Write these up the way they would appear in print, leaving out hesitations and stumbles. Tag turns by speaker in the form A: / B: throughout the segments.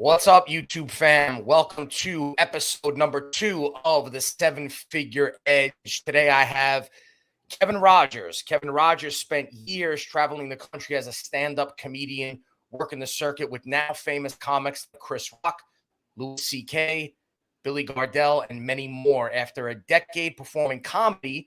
A: What's up, YouTube fam? Welcome to episode number 2 of the 7-Figure Edge. Today I have Kevin Rogers. Kevin Rogers spent years traveling the country as a stand-up comedian, working the circuit with now famous comics like Chris Rock, Louis C.K., Billy Gardell, and many more. After a decade performing comedy,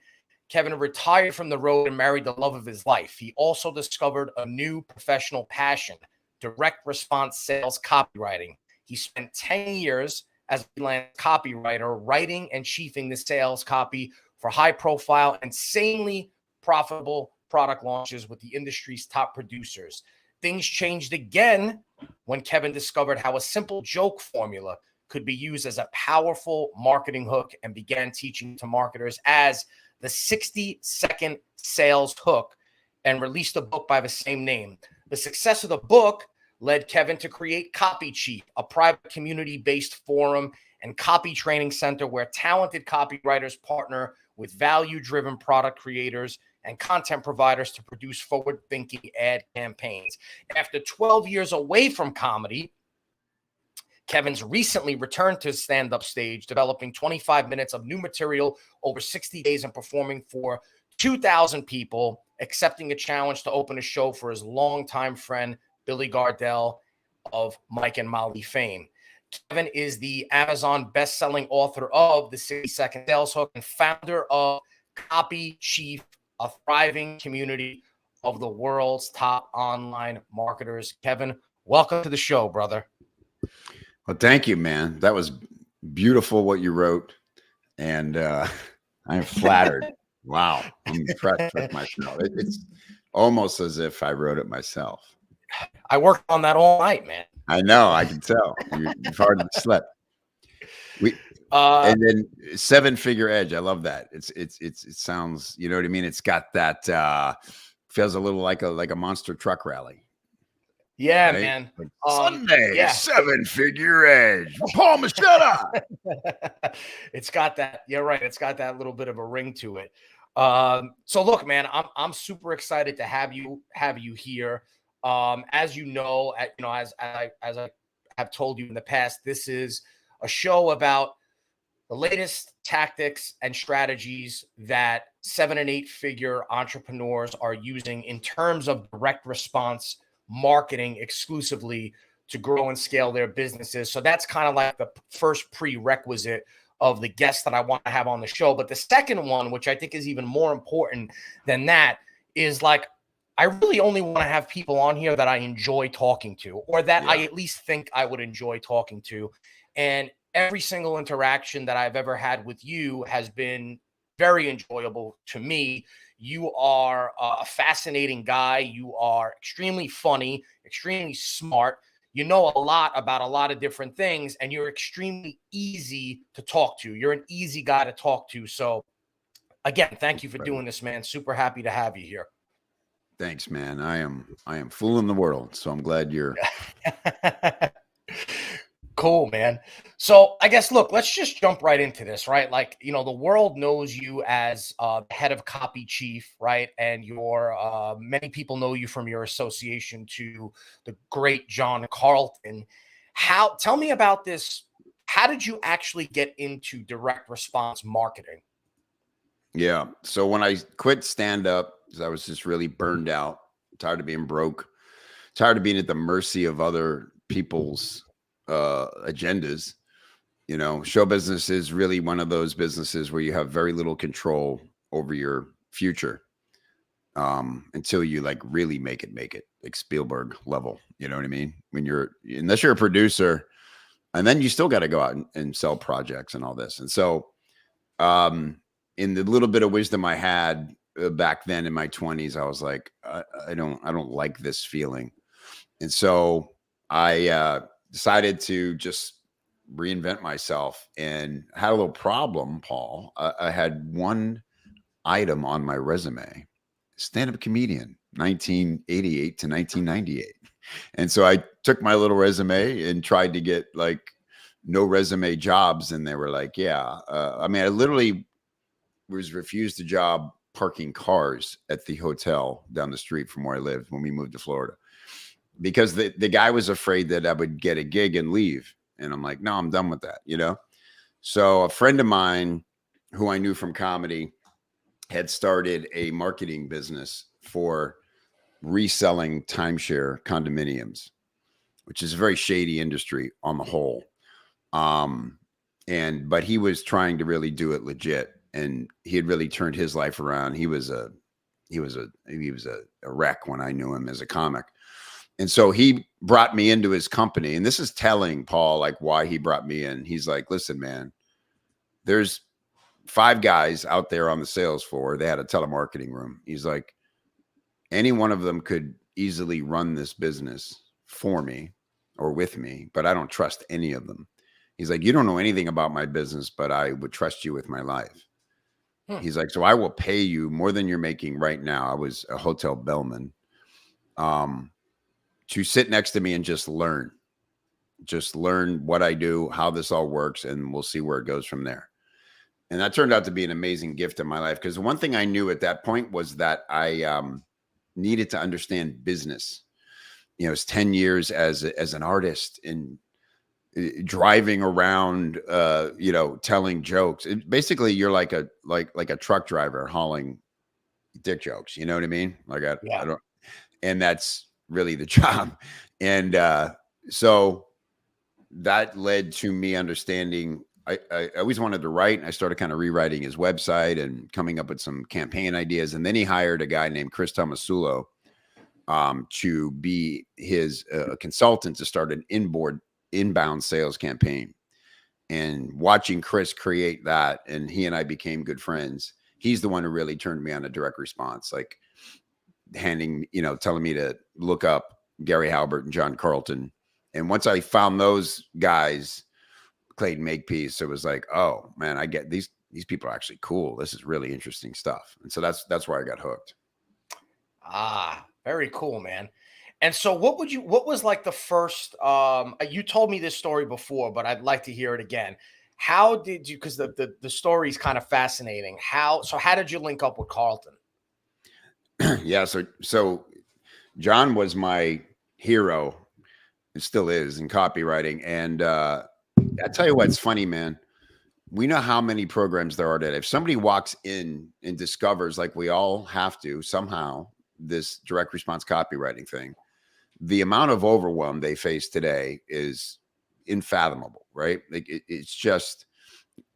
A: Kevin retired from the road and married the love of his life. He also discovered a new professional passion: direct response sales copywriting. He spent 10 years as a freelance copywriter, writing and chiefing the sales copy for high-profile, insanely profitable product launches with the industry's top producers. Things changed again when Kevin discovered how a simple joke formula could be used as a powerful marketing hook and began teaching to marketers as the 60-second sales hook and released a book by the same name. The success of the book led Kevin to create Copy Chief, a private community-based forum and copy training center where talented copywriters partner with value-driven product creators and content providers to produce forward-thinking ad campaigns. After 12 years away from comedy, Kevin's recently returned to stand-up stage, developing 25 minutes of new material over 60 days and performing for 2,000 people, accepting a challenge to open a show for his longtime friend, Billy Gardell of Mike and Molly fame. Kevin is the Amazon best-selling author of The 60-Second Sales Hook and founder of Copy Chief, a thriving community of the world's top online marketers. Kevin, welcome to the show, brother.
B: Well, thank you, man. That was beautiful what you wrote, and I'm flattered. Wow, I'm impressed with myself. It's almost as if I wrote it myself.
A: I worked on that all night, man.
B: I know. I can tell. You've hardly slept. And then 7-Figure Edge. I love that. It sounds. You know what I mean? It's got that. Feels a little like a monster truck rally.
A: Yeah,
B: right?
A: man.
B: Like Sunday, yeah. 7-Figure Edge. Paul Machetta.
A: It's got that. You're right. It's got that little bit of a ring to it. So look, man, I'm super excited to have you here. As you know, as I have told you in the past, this is a show about the latest tactics and strategies that 7- and 8-figure entrepreneurs are using in terms of direct response marketing exclusively to grow and scale their businesses. So that's kind of like the first prerequisite of the guests that I want to have on the show. But the second one, which I think is even more important than that, is like, I really only want to have people on here that I enjoy talking to, or that I at least think I would enjoy talking to. And every single interaction that I've ever had with you has been very enjoyable to me. You are a fascinating guy. You are extremely funny, extremely smart. You know a lot about a lot of different things, and you're extremely easy to talk to. You're an easy guy to talk to. So again, thank you for doing this, man. Super happy to have you here.
B: Thanks, man. I am fooling the world, so I'm glad you're
A: cool, man. So I guess, look, let's just jump right into this, right? Like, the world knows you as head of Copy Chief, right? And your many people know you from your association to the great John Carlton. Tell me about this. How did you actually get into direct response marketing?
B: Yeah. So when I quit stand-up, I was just really burned out, tired of being broke, tired of being at the mercy of other people's agendas. Show business is really one of those businesses where you have very little control over your future until you like really make it like Spielberg level. You know what I mean? Unless you're a producer, and then you still got to go out and sell projects and all this. And so in the little bit of wisdom I had back then in my 20s, I was like, I don't like this feeling. And so I decided to just reinvent myself, and had a little problem, Paul. I had one item on my resume: stand-up comedian, 1988 to 1998. And so I took my little resume and tried to get like no resume jobs. And they were like, yeah. I literally was refused a job parking cars at the hotel down the street from where I lived when we moved to Florida. because the guy was afraid that I would get a gig and leave. And I'm like, no, I'm done with that, you know? So a friend of mine who I knew from comedy had started a marketing business for reselling timeshare condominiums, which is a very shady industry on the whole. But he was trying to really do it legit, and he had really turned his life around. He was a wreck when I knew him as a comic. And so he brought me into his company. And this is telling, Paul, like why he brought me in. He's like, listen, man, there's 5 guys out there on the sales floor. They had a telemarketing room. He's like, any one of them could easily run this business for me or with me, but I don't trust any of them. He's like, you don't know anything about my business, but I would trust you with my life. He's like, so I will pay you more than you're making right now. I was a hotel bellman, to sit next to me and just learn what I do, how this all works, and we'll see where it goes from there. And that turned out to be an amazing gift in my life, because the one thing I knew at that point was that I needed to understand business. You know, it's 10 years as an artist and driving around, telling jokes. Basically, you're like a truck driver hauling dick jokes. You know what I mean? Like I don't, and that's really the job. And so that led to me understanding. I always wanted to write, and I started kind of rewriting his website and coming up with some campaign ideas. And then he hired a guy named Chris Tomasulo to be his consultant to start an inbound sales campaign. And watching Chris create that, and he and I became good friends. He's the one who really turned me on a direct response, like telling me to look up Gary Halbert and John Carlton. And once I found those guys, Clayton Makepeace, it was like, oh man, I get these people are actually cool. This is really interesting stuff. And so that's where I got hooked.
A: Very cool, man. And so what was like the first, you told me this story before, but I'd like to hear it again. How did you, because the story is kind of fascinating. How did you link up with Carlton?
B: Yeah. So John was my hero. It still is in copywriting. And I tell you what's funny, man. We know how many programs there are today. If somebody walks in and discovers, like we all have to somehow, this direct response copywriting thing, the amount of overwhelm they face today is unfathomable, right? Like it's just,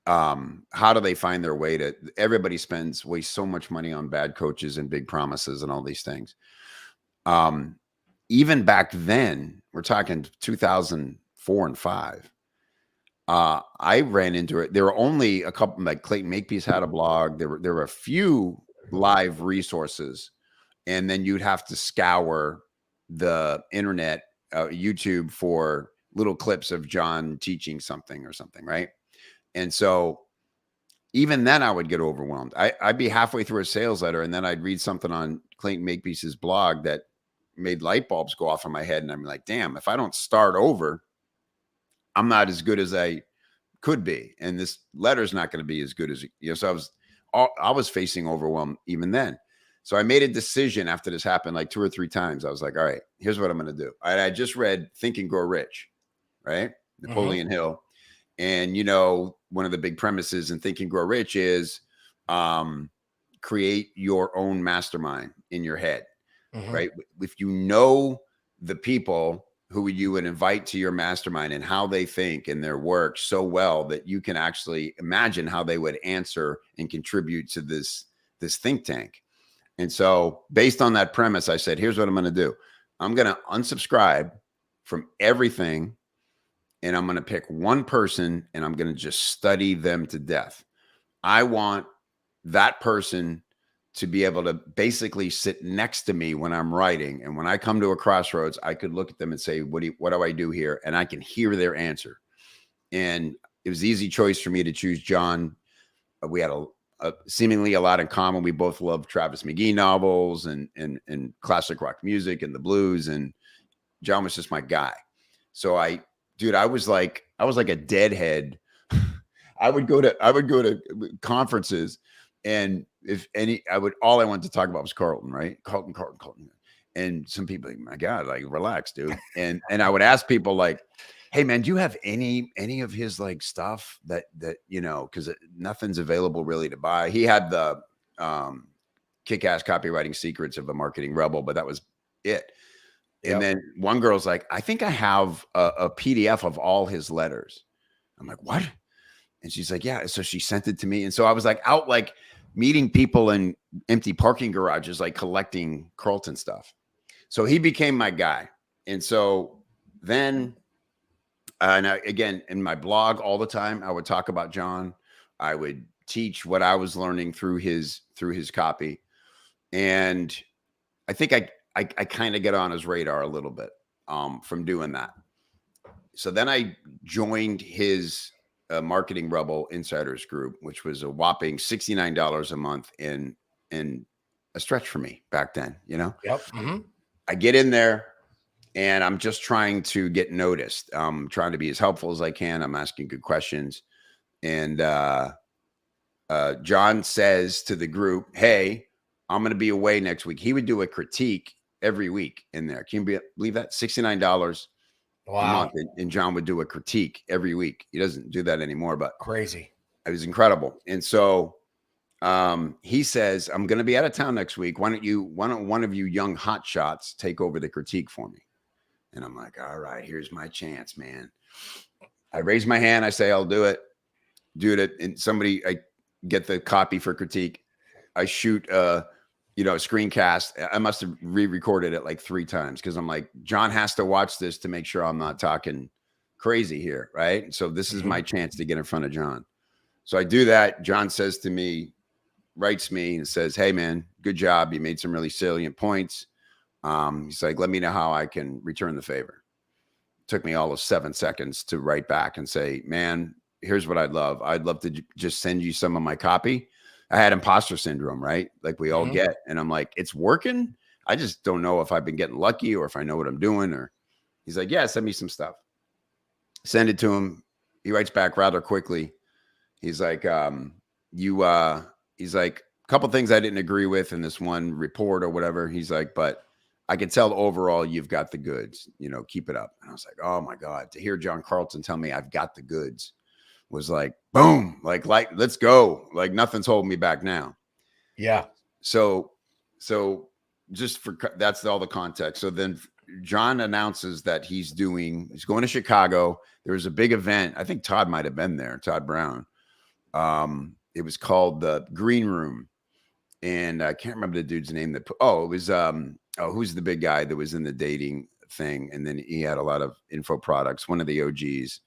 B: how do they find their way to, everybody wastes so much money on bad coaches and big promises and all these things. Even back then, we're talking 2004 and 5. I ran into it. There were only a couple, like Clayton Makepeace had a blog. There were a few live resources, and then you'd have to scour the internet, YouTube, for little clips of John teaching something or something, right? And so even then I would get overwhelmed. I'd be halfway through a sales letter, and then I'd read something on Clayton Makepeace's blog that made light bulbs go off in my head. And I'm like, damn, if I don't start over, I'm not as good as I could be. And this letter's not going to be as good as, so I was facing overwhelm even then. So I made a decision after this happened like 2 or 3 times. I was like, all right, here's what I'm going to do. I just read Think and Grow Rich, right? Napoleon Hill. And, one of the big premises in Think and Grow Rich is create your own mastermind in your head, right? If you know the people who you would invite to your mastermind and how they think and their work so well that you can actually imagine how they would answer and contribute to this think tank. And so based on that premise, I said, here's what I'm going to do. I'm going to unsubscribe from everything, and I'm going to pick one person, and I'm going to just study them to death. I want that person to be able to basically sit next to me when I'm writing. And when I come to a crossroads, I could look at them and say, what do I do here? And I can hear their answer. And it was the easy choice for me to choose John. We had seemingly a lot in common. We both love Travis McGee novels and classic rock music and the blues. And John was just my guy. So I was like a deadhead. I would go to conferences, and all I wanted to talk about was Carlton, right? Carlton. And some people, my God, like relax, dude. And I would ask people like, hey man, do you have any of his like stuff that because nothing's available really to buy. He had the Kick-Ass Copywriting Secrets of a Marketing Rebel, but that was it. Yep. And then one girl's like, I think I have a PDF of all his letters. I'm like, what? And she's like, yeah. So she sent it to me. And so I was like out like meeting people in empty parking garages, like collecting Carlton stuff. So he became my guy. And so then, now again, in my blog all the time, I would talk about John. I would teach what I was learning through his copy. And I think I kind of get on his radar a little bit from doing that. So then I joined his Marketing Rebel Insiders group, which was a whopping $69 a month and a stretch for me back then, Yep.
A: Mm-hmm.
B: I get in there and I'm just trying to get noticed. I'm trying to be as helpful as I can. I'm asking good questions. And John says to the group, hey, I'm going to be away next week. He would do a critique every week in there. Can you believe that? $69 a month. And John would do a critique every week. He doesn't do that anymore, but
A: crazy.
B: It was incredible. And so he says, I'm going to be out of town next week. Why don't one of you young hot shots take over the critique for me? And I'm like, all right, here's my chance, man. I raise my hand. I say, I'll do it. And I get the copy for critique. I shoot a screencast. I must have re-recorded it like 3 times because I'm like, John has to watch this to make sure I'm not talking crazy here, right? So this is my chance to get in front of John. So I do that. John says to me, writes me and says, hey man, good job. You made some really salient points. He's like, let me know how I can return the favor. Took me all of 7 seconds to write back and say, man, here's what I'd love. I'd love to just send you some of my copy. I had imposter syndrome, right? Like we all get. And I'm like, it's working. I just don't know if I've been getting lucky or if I know what I'm doing. Or he's like, yeah, send me some stuff. Send it to him. He writes back rather quickly. He's like, he's like, a couple things I didn't agree with in this one report or whatever. He's like, but I can tell overall you've got the goods, keep it up. And I was like, oh my God, to hear John Carlton tell me I've got the goods was like, boom, like, let's go. Like nothing's holding me back now.
A: Yeah.
B: So that's all the context. So then John announces that he's going to Chicago. There was a big event. I think Todd might've been there, Todd Brown. It was called the Green Room. And I can't remember the dude's name it was, who's the big guy that was in the dating thing. And then he had a lot of info products, one of the OGs.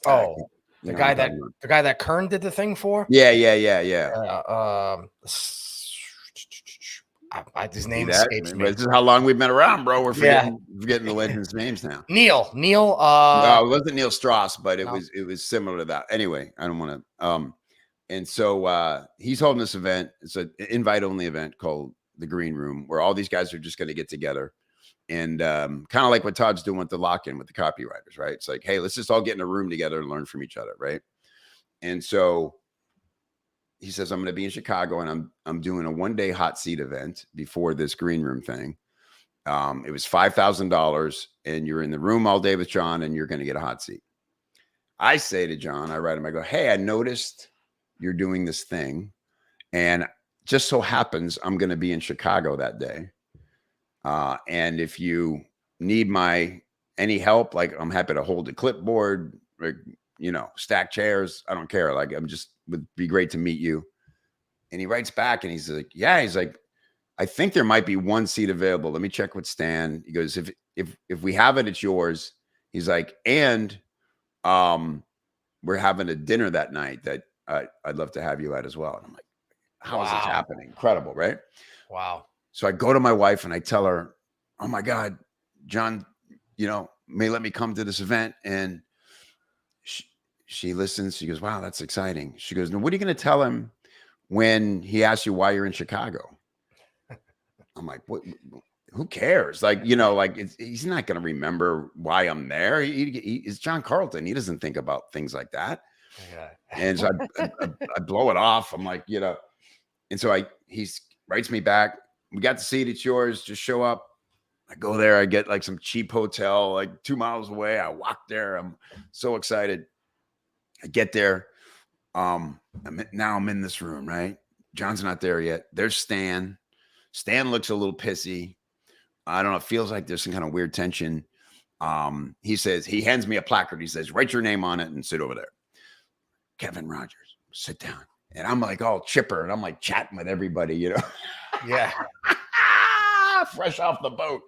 A: The guy that Kern did the thing for?
B: Yeah.
A: His name escapes me.
B: This is how long we've been around, bro. We're forgetting the legends' names now.
A: Neil.
B: No, it wasn't Neil Strauss, but it was similar to that. Anyway, I don't want to. And so he's holding this event. It's an invite-only event called the Green Room, where all these guys are just going to get together. And kind of like what Todd's doing with the lock-in with the copywriters, right? It's like, hey, let's just all get in a room together and learn from each other, right? And so he says, I'm going to be in Chicago and I'm doing a 1-day hot seat event before this Green Room thing. It was $5,000 and you're in the room all day with John and you're going to get a hot seat. I say to John, I write him, I go, hey, I noticed you're doing this thing. And just so happens I'm going to be in Chicago that day. And if you need any help, like I'm happy to hold a clipboard, like, stack chairs. I don't care. Like would be great to meet you. And he writes back and he's like, yeah, he's like, I think there might be 1 seat available. Let me check with Stan. He goes, if we have it, it's yours. He's like, and we're having a dinner that night that I'd love to have you at as well. And I'm like, how is this happening? Incredible, right?
A: Wow.
B: So I go to my wife and I tell her, oh my God, John, may let me come to this event. And she listens. She goes, wow, that's exciting. She goes, now what are you going to tell him when he asks you why you're in Chicago? I'm like, what? Who cares? Like, he's not going to remember why I'm there. He is John Carlton. He doesn't think about things like that. Yeah. And so I blow it off. I'm like, and so he writes me back. we got the seat. It's yours. Just show up. I go there. I get like some cheap hotel, like 2 miles away. I walk there. I'm so excited. I get there. Now I'm in this room, right? John's not there yet. There's Stan. Stan looks a little pissy. I don't know. It feels like there's some kind of weird tension. He hands me a placard. He says, write your name on it and sit over there. Kevin Rogers, sit down. And I'm like all chipper and I'm like chatting with everybody, you know?
A: Yeah.
B: Fresh off the boat.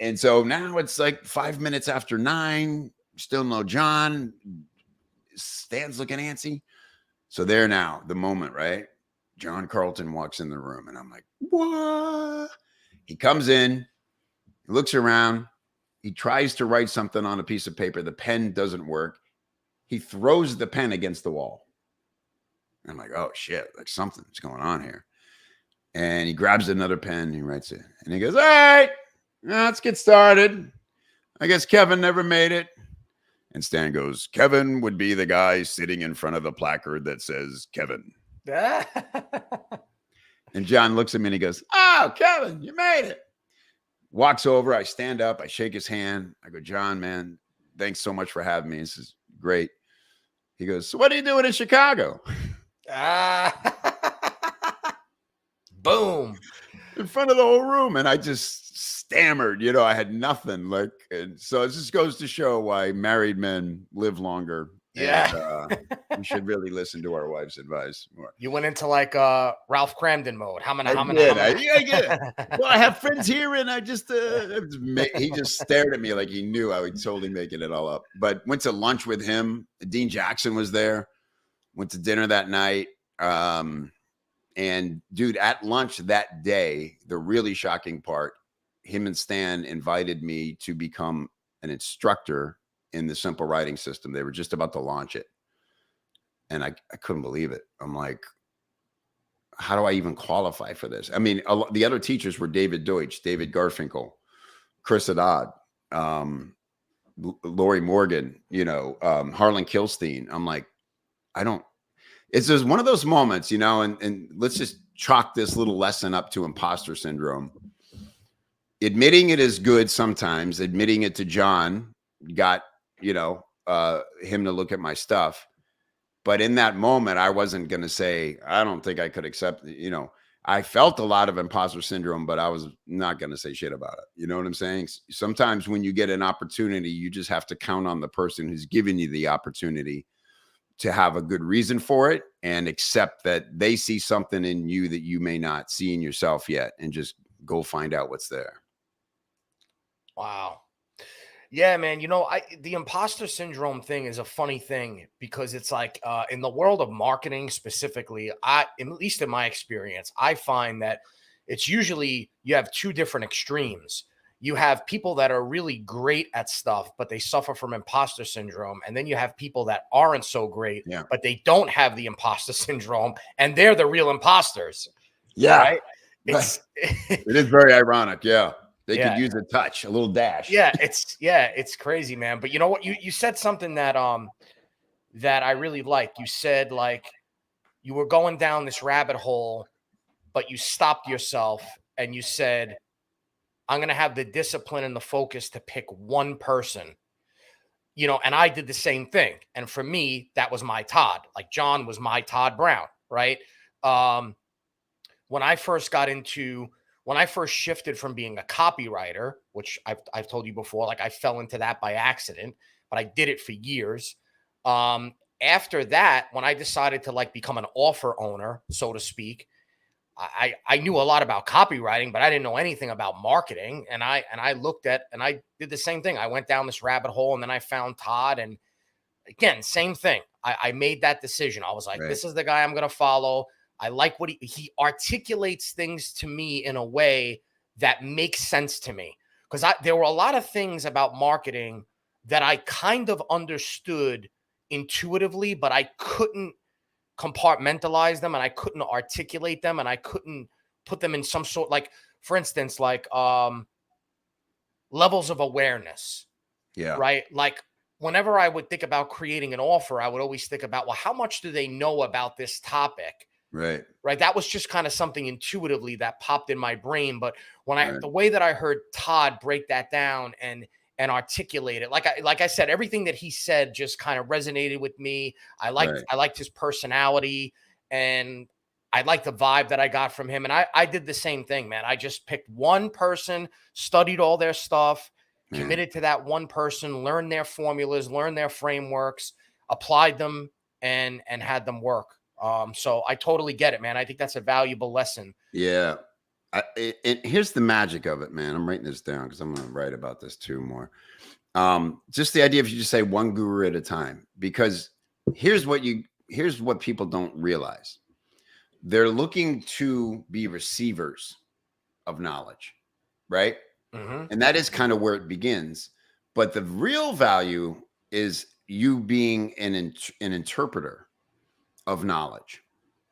B: And so now it's like 5 minutes after 9, still no John. Stan's looking antsy. So there now, the moment, right? John Carlton walks in the room and I'm like, what? He comes in, he looks around, he tries to write something on a piece of paper. The pen doesn't work. He throws the pen against the wall. I'm like, oh shit, like something's going on here. And he grabs another pen, he writes it. And he goes, all right, let's get started. I guess Kevin never made it. And Stan goes, Kevin would be the guy sitting in front of the placard that says Kevin. And John looks at me and he goes, oh, Kevin, you made it. Walks over. I stand up. I shake his hand. I go, John, man, thanks so much for having me. This is great. He goes, so what are you doing in Chicago?
A: Boom.
B: In front of the whole room. And I just stammered, you know, I had nothing. Like, and so it just goes to show why married men live longer.
A: Yeah.
B: And, we should really listen to our wives' advice more.
A: You went into like Ralph Cramden mode. How many?
B: I get it. Well, I have friends here, and I just he just stared at me like he knew I was totally making it all up. But went to lunch with him. Dean Jackson was there. Went to dinner that night. And dude, at lunch that day, the really shocking part, him and Stan invited me to become an instructor in the simple writing system. They were just about to launch it. And I couldn't believe it. I'm like, how do I even qualify for this? I mean, the other teachers were David Deutsch, David Garfinkel, Chris Haddad, Lori Morgan, you know, Harlan Kilstein. I'm like, it's just one of those moments, you know, and let's just chalk this little lesson up to imposter syndrome. Admitting it is good sometimes. Admitting it to John got, you know, him to look at my stuff. But in that moment, I wasn't going to say, I don't think I could accept it. You know, I felt a lot of imposter syndrome, but I was not going to say shit about it. You know what I'm saying? Sometimes when you get an opportunity, you just have to count on the person who's giving you the opportunity to have a good reason for it and accept that they see something in you that you may not see in yourself yet, and just go find out what's there.
A: Wow. Yeah, man. You know, the imposter syndrome thing is a funny thing because it's like in the world of marketing specifically, at least in my experience, I find that it's usually you have two different extremes. You have people that are really great at stuff, but they suffer from imposter syndrome. And then you have people that aren't so great, but they don't have the imposter syndrome, and they're the real imposters.
B: Yeah.
A: Right?
B: It is very ironic. Yeah. They could use a touch, a little dash.
A: Yeah, it's crazy, man. But you know what? You said something that that I really like. You said like you were going down this rabbit hole, but you stopped yourself and you said, I'm going to have the discipline and the focus to pick one person. You know, and I did the same thing. And for me, that was my Todd. Like John was my Todd Brown, right? When I first shifted from being a copywriter, which I've told you before, like I fell into that by accident, but I did it for years. After that, when I decided to like become an offer owner, so to speak, I knew a lot about copywriting, but I didn't know anything about marketing. And I did the same thing. I went down this rabbit hole, and then I found Todd. And again, same thing. I made that decision. I was like, This is the guy I'm going to follow. I like what he articulates things to me in a way that makes sense to me. Because there were a lot of things about marketing that I kind of understood intuitively, but I couldn't compartmentalize them, and I couldn't articulate them, and I couldn't put them in some sort, like, for instance, like levels of awareness.
B: Yeah.
A: Right. Like whenever I would think about creating an offer, I would always think about, well, how much do they know about this topic
B: Right.
A: Right. That was just kind of something intuitively that popped in my brain. But when
B: Right.
A: the way that I heard Todd break that down and articulate it, like I said, everything that he said just kind of resonated with me.
B: Right.
A: I liked his personality, and I liked the vibe that I got from him. And I did the same thing, man. I just picked one person, studied all their stuff,
B: Man.
A: committed to that one person, learned their formulas, learned their frameworks, applied them, and had them work. So I totally get it, man. I think that's a valuable lesson.
B: Yeah. Here's the magic of it, man. I'm writing this down because I'm going to write about this too more. Just the idea of you just say one guru at a time, because here's what people don't realize. They're looking to be receivers of knowledge, right?
A: Mm-hmm.
B: And that is kind of where it begins. But the real value is you being an interpreter of knowledge,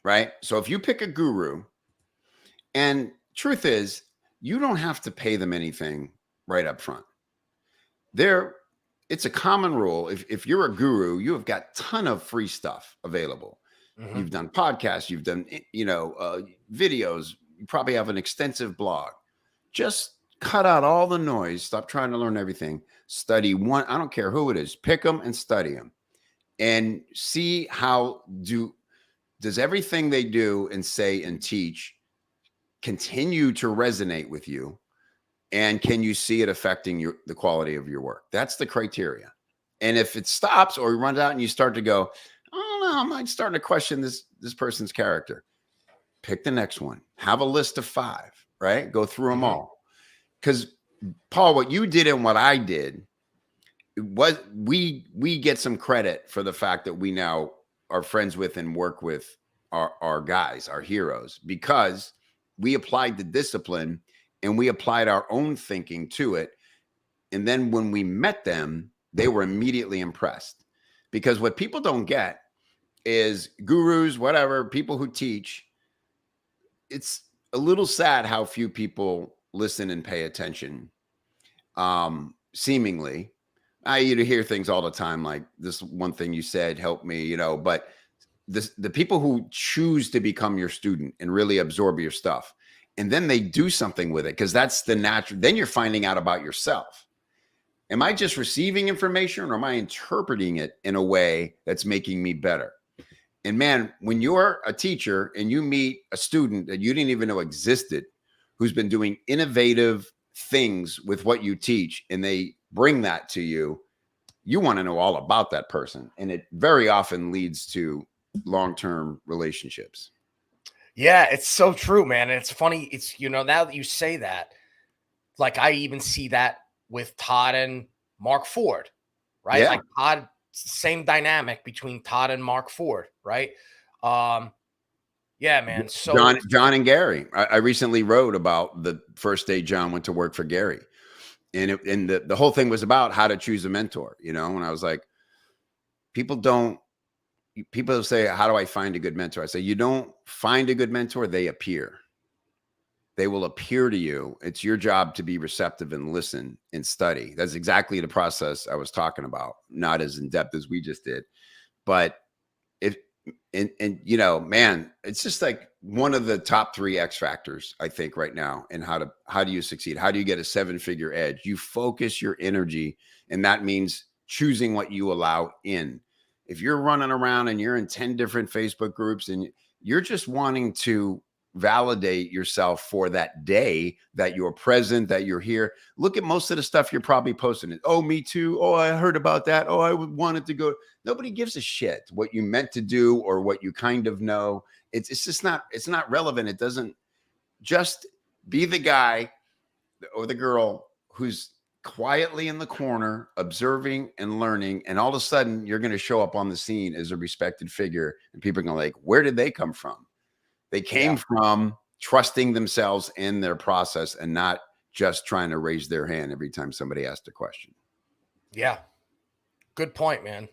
B: right? So if you pick a guru, and truth is, you don't have to pay them anything right up front. It's a common rule. If you're a guru, you have got a ton of free stuff available.
A: Mm-hmm.
B: You've done podcasts, you've done, videos. You probably have an extensive blog. Just cut out all the noise. Stop trying to learn everything. Study one. I don't care who it is. Pick them and study them, and see how does everything they do and say and teach continue to resonate with you, and can you see it affecting the quality of your work? That's the criteria. And if it stops or it runs out and you start to go, I don't know, I might start to question this person's character, pick the next one. Have a list of 5, right? Go through them all. Because Paul, what you did and what I did was we get some credit for the fact that we now are friends with and work with our guys, our heroes, because we applied the discipline and we applied our own thinking to it. And then when we met them, they were immediately impressed. Because what people don't get is gurus, whatever, people who teach, it's a little sad how few people listen and pay attention. Seemingly, I hear things all the time like, this one thing you said helped me, but the people who choose to become your student and really absorb your stuff, and then they do something with it, because that's the natural, then you're finding out about yourself. Am I just receiving information, or am I interpreting it in a way that's making me better? And man, when you're a teacher and you meet a student that you didn't even know existed, who's been doing innovative things with what you teach, and they bring that to you, you want to know all about that person. And it very often leads to long-term relationships.
A: Yeah, it's so true, man. And it's funny. It's, now that you say that, like I even see that with Todd and Mark Ford, right?
B: Yeah.
A: Like Todd, same dynamic between Todd and Mark Ford, right? Yeah, man. So
B: John and Gary. I recently wrote about the first day John went to work for Gary. And the whole thing was about how to choose a mentor, and I was like, people say, how do I find a good mentor? I say, you don't find a good mentor, they appear. They will appear to you. It's your job to be receptive and listen and study. That's exactly the process I was talking about. Not as in depth as we just did, but man, it's just like one of the top 3 X factors, I think, right now. And how do you succeed? How do you get a 7-figure edge? You focus your energy, and that means choosing what you allow in. If you're running around and you're in 10 different Facebook groups and you're just wanting to validate yourself for that day that you're present, that you're here, look at most of the stuff you're probably posting. Oh, me too. Oh, I heard about that. Oh, I wanted to go. Nobody gives a shit what you meant to do or what you kind of know. It's just not, it's not relevant. It doesn't. Just be the guy or the girl who's quietly in the corner, observing and learning. And all of a sudden you're going to show up on the scene as a respected figure, and people are going to like, where did they come from? They came from trusting themselves in their process and not just trying to raise their hand every time somebody asked a question.
A: Yeah. Good point, man.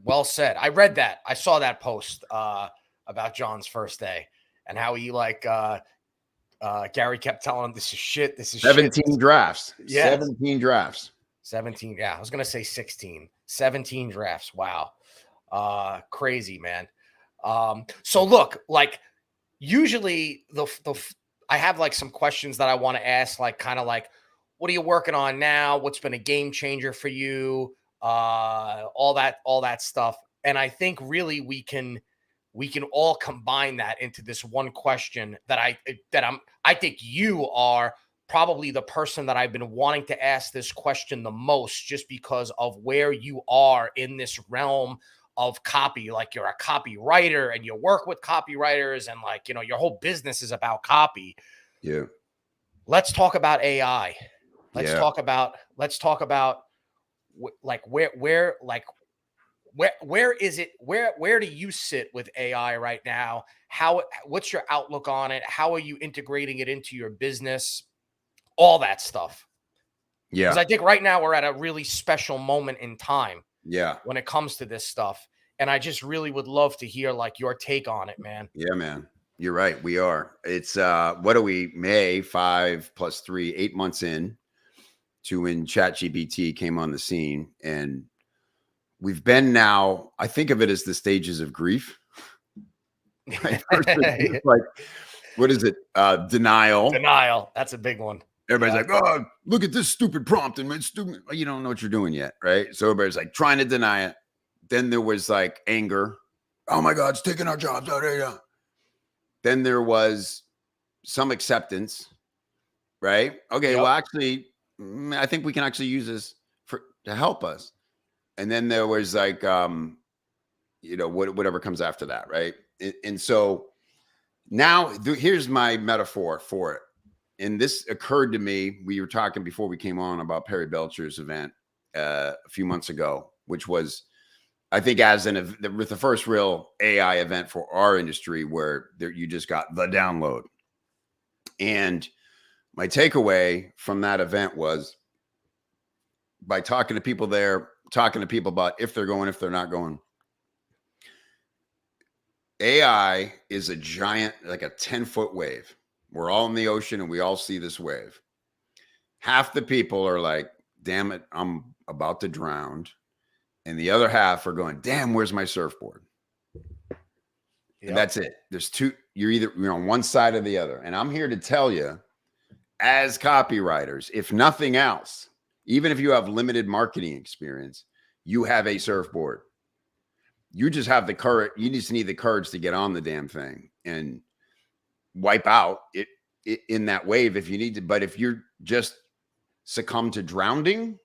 A: Well said. I read that. I saw that post about John's first day and how he Gary kept telling him, this is shit. This is
B: 17 drafts.
A: Yeah.
B: 17 drafts.
A: 17. Yeah. I was going to say 16. 17 drafts. Wow. Crazy, man. So look, like usually I have like some questions that I want to ask, like kind of like, what are you working on now? What's been a game changer for you? All that stuff. And I think really we can all combine that into this one question that I think you are probably the person that I've been wanting to ask this question the most, just because of where you are in this realm of copy. Like, you're a copywriter and you work with copywriters, and like, your whole business is about copy.
B: Yeah.
A: Let's talk about AI.
B: Yeah.
A: Let's talk about like where is it, where do you sit with AI right now? What's your outlook on it? How are you integrating it into your business? All that stuff. Because
B: Yeah.
A: I think right now we're at a really special moment in time
B: Yeah.
A: when it comes to this stuff. And I just really would love to hear like your take on it, man.
B: Yeah, man. You're right. We are. It's what are we? May 5 + 3, 8 months in to when ChatGPT came on the scene. And we've been now, I think of it as the stages of grief. Right? First, it's like, what is it? Denial.
A: Denial. That's a big one.
B: Everybody's like, oh, look at this stupid prompt. And it's stupid. You don't know what you're doing yet. Right. So everybody's like trying to deny it. Then there was like anger. Oh my God, it's taking our jobs. Then there was some acceptance. Right. Okay.
A: Yep.
B: Well, actually, I think we can actually use this to help us. And then there was like, whatever comes after that. Right. And so now here's my metaphor for it. And this occurred to me. We were talking before we came on about Perry Belcher's event a few months ago, which was, I think, with the first real AI event for our industry, where you just got the download. And my takeaway from that event was, by talking to people there, talking to people about if they're going, if they're not going, AI is a giant, like a 10-foot wave. We're all in the ocean and we all see this wave. Half the people are like, damn it, I'm about to drown. And the other half are going, damn, where's my surfboard? Yep. And that's it. There's two. You're on one side or the other. And I'm here to tell you, as copywriters, if nothing else, even if you have limited marketing experience, you have a surfboard. You just have the courage. You just need the courage to get on the damn thing and wipe out it in that wave if you need to. But if you're just succumb to drowning,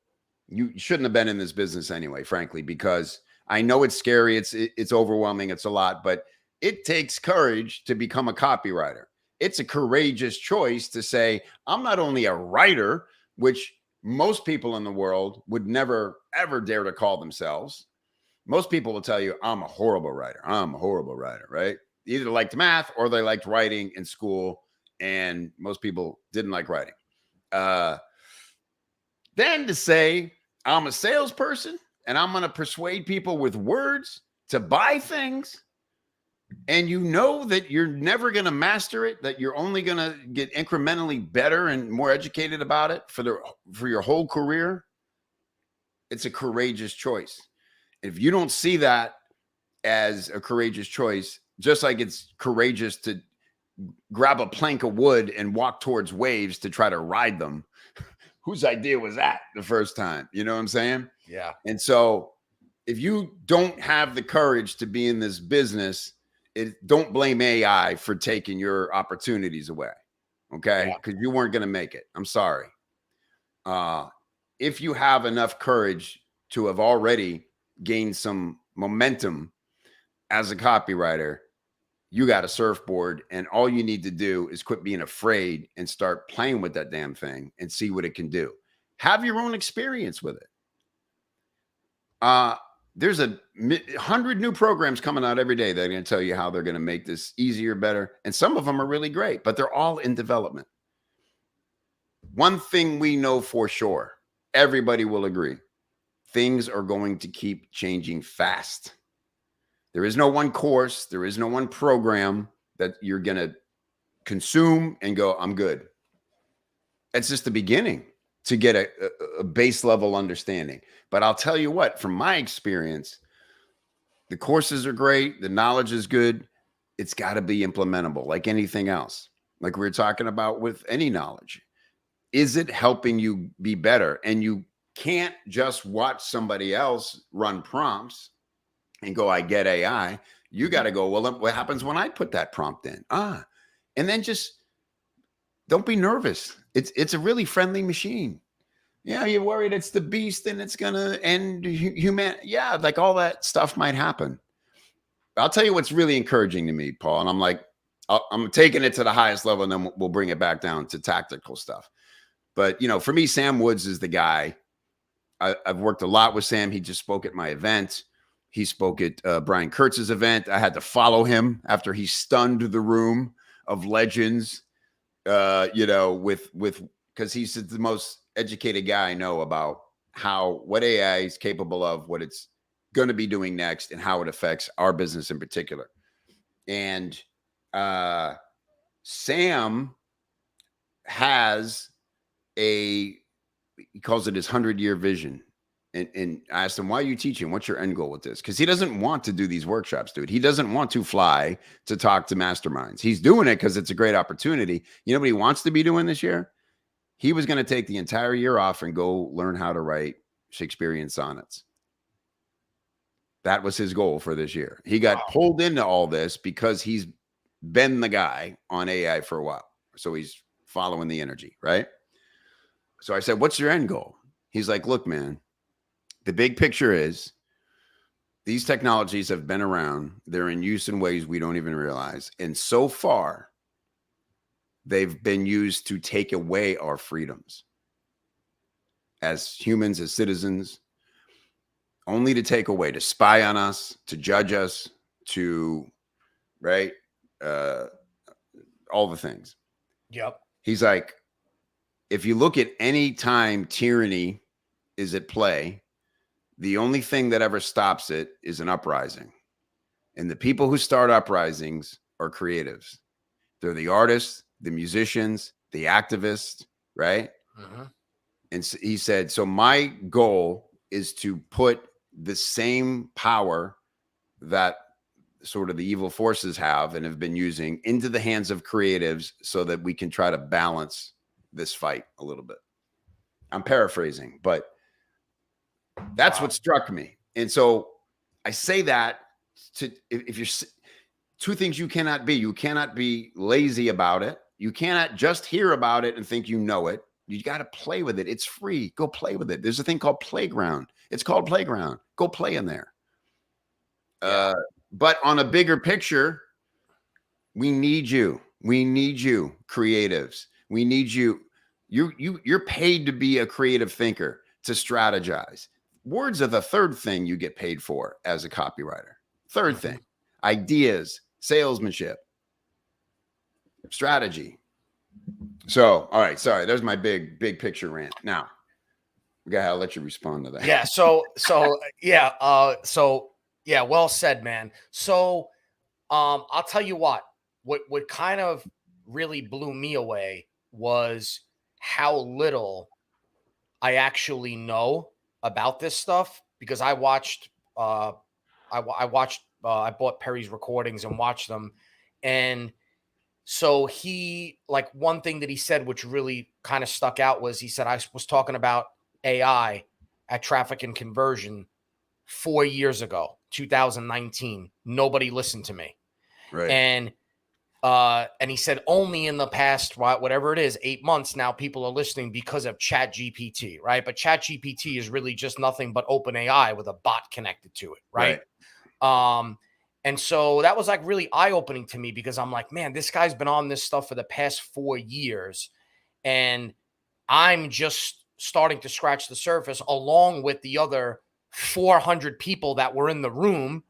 B: you shouldn't have been in this business anyway, frankly, because I know it's scary. It's overwhelming. It's a lot, but it takes courage to become a copywriter. It's a courageous choice to say, I'm not only a writer, which most people in the world would never, ever dare to call themselves. Most people will tell you, I'm a horrible writer. I'm a horrible writer, right? They either liked math or they liked writing in school. And most people didn't like writing. Then to say, I'm a salesperson and I'm going to persuade people with words to buy things, and you know that you're never going to master it, that you're only going to get incrementally better and more educated about it for your whole career. It's a courageous choice. If you don't see that as a courageous choice, just like it's courageous to grab a plank of wood and walk towards waves to try to ride them, whose idea was that the first time? You know what I'm saying?
A: Yeah.
B: And so if you don't have the courage to be in this business, don't blame AI for taking your opportunities away. Okay. Because you weren't going to make it. I'm sorry. If you have enough courage to have already gained some momentum as a copywriter, you got a surfboard, and all you need to do is quit being afraid and start playing with that damn thing and see what it can do. Have your own experience with it. There's 100 new programs coming out every day that are going to tell you how they're going to make this easier, better. And some of them are really great, but they're all in development. One thing we know for sure, everybody will agree, things are going to keep changing fast. There is no one course. There is no one program that you're going to consume and go, I'm good. It's just the beginning to get a base level understanding. But I'll tell you what, from my experience, the courses are great. The knowledge is good. it's got to be implementable like anything else. Like we were talking about with any knowledge. Is it helping you be better? And you can't just watch somebody else run prompts and go, I get AI. You got to go, well, what happens when I put that prompt in? And then just don't be nervous. It's a really friendly machine. Yeah, you're worried it's the beast and it's going to end humanity. Yeah, like all that stuff might happen. I'll tell you what's really encouraging to me, Paul. And I'm like, I'm taking it to the highest level, and then we'll bring it back down to tactical stuff. But, you know, for me, Sam Woods is the guy. I've worked a lot with Sam. He just spoke at my event. He spoke at Brian Kurtz's event. I had to follow him after he stunned the room of legends, you know, because he's the most educated guy I know about what AI is capable of, what it's going to be doing next, and how it affects our business in particular. And Sam has he calls it his 100-year vision. And I asked him, why are you teaching? What's your end goal with this? Because he doesn't want to do these workshops, dude. He doesn't want to fly to talk to masterminds. He's doing it because it's a great opportunity. You know what he wants to be doing this year? He was going to take the entire year off and go learn how to write Shakespearean sonnets. That was his goal for this year. He got pulled into all this because he's been the guy on AI for a while. So he's following the energy, right? So I said, what's your end goal? He's like, look, man, the big picture is these technologies have been around. They're in use in ways we don't even realize. And so far, they've been used to take away our freedoms as humans, as citizens, only to take away, to spy on us, to judge us, to, right? All the things.
A: Yep.
B: He's like, if you look at any time tyranny is at play, the only thing that ever stops it is an uprising. And the people who start uprisings are creatives. They're the artists, the musicians, the activists, right?
A: Mm-hmm.
B: And so he said, so my goal is to put the same power that sort of the evil forces have and have been using into the hands of creatives so that we can try to balance this fight a little bit. I'm paraphrasing, but that's what struck me. And so I say that if you're two things you cannot be lazy about it. You cannot just hear about it and think you know it. You got to play with it. It's free. Go play with it. There's a thing called Playground. It's called Playground. Go play in there. Yeah. But on a bigger picture, we need you. We need you, creatives. We need you. You're paid to be a creative thinker, to strategize. Words are the third thing you get paid for as a copywriter. Third thing, ideas, salesmanship, strategy. So, all right, sorry, there's my big picture rant. Now, I'll let you respond to that.
A: Yeah. Yeah. Well said, man. So, I'll tell you what kind of really blew me away was how little I actually know about this stuff, because I watched, I bought Perry's recordings and watched them. And so like one thing that he said, which really kind of stuck out, was he said, I was talking about AI at Traffic and Conversion 4 years ago, 2019. Nobody listened to me.
B: Right.
A: And he said only in the past, whatever it is, 8 months now, people are listening because of ChatGPT, right? But ChatGPT is really just nothing but OpenAI with a bot connected to it, right? And so that was like really eye-opening to me, because I'm like, man, this guy's been on this stuff for the past 4 years, and I'm just starting to scratch the surface along with the other 400 people that were in the room,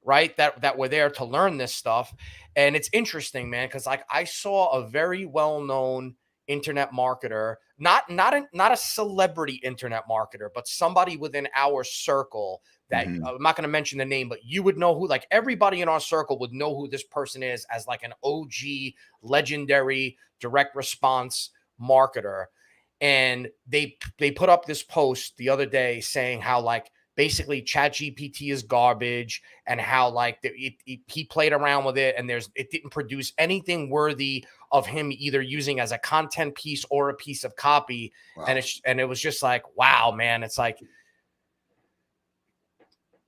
A: right? That were there to learn this stuff. And it's interesting, man, because like I saw a very well-known internet marketer, not a celebrity internet marketer, but somebody within our circle that I'm not going to mention the name, but you would know who, like everybody in our circle would know who this person is as like an OG legendary direct response marketer. And they put up this post the other day saying how like basically ChatGPT is garbage, and how like he played around with it, and it didn't produce anything worthy of him either using as a content piece or a piece of copy.
B: Wow.
A: And it was just like, wow, man, it's like,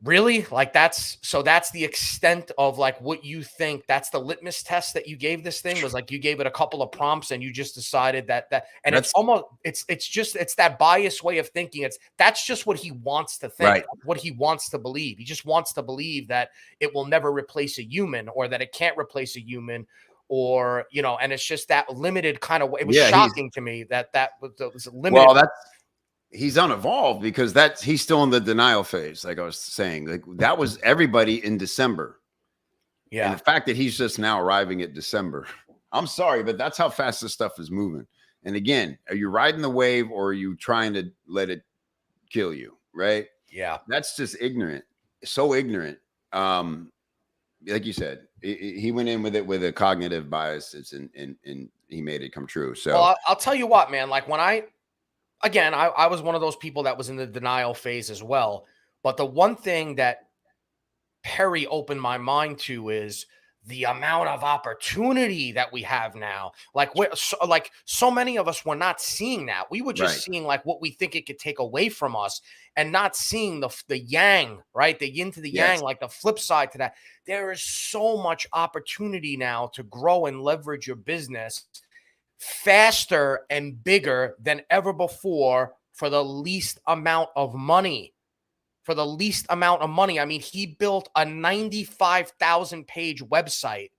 A: really? Like that's the extent of like what you think. That's the litmus test that you gave this thing, was like you gave it a couple of prompts and you just decided that and
B: That's
A: it's almost it's that biased way of thinking. That's just what he wants to think,
B: right.
A: what he wants to believe. He just wants to believe that it will never replace a human, or that it can't replace a human, or and it's just that limited kind of way. It was shocking to me that was limited.
B: Well, he's unevolved, because he's still in the denial phase. Like I was saying, like that was everybody in December.
A: Yeah.
B: And the fact that he's just now arriving at December, I'm sorry, but that's how fast this stuff is moving. And again, are you riding the wave, or are you trying to let it kill you? Right.
A: Yeah.
B: That's just ignorant. So ignorant. Like you said, he went in with it with a cognitive bias, and he made it come true. So
A: well, I'll tell you what, man, like when I was one of those people that was in the denial phase as well. But the one thing that Perry opened my mind to is the amount of opportunity that we have now. Like so many of us were not seeing that. We were just seeing like what we think it could take away from us, and not seeing the yang, right? The yin to the yang, like the flip side to that. There is so much opportunity now to grow and leverage your business faster and bigger than ever before, for the least amount of money. I mean, he built a 95,000 page website,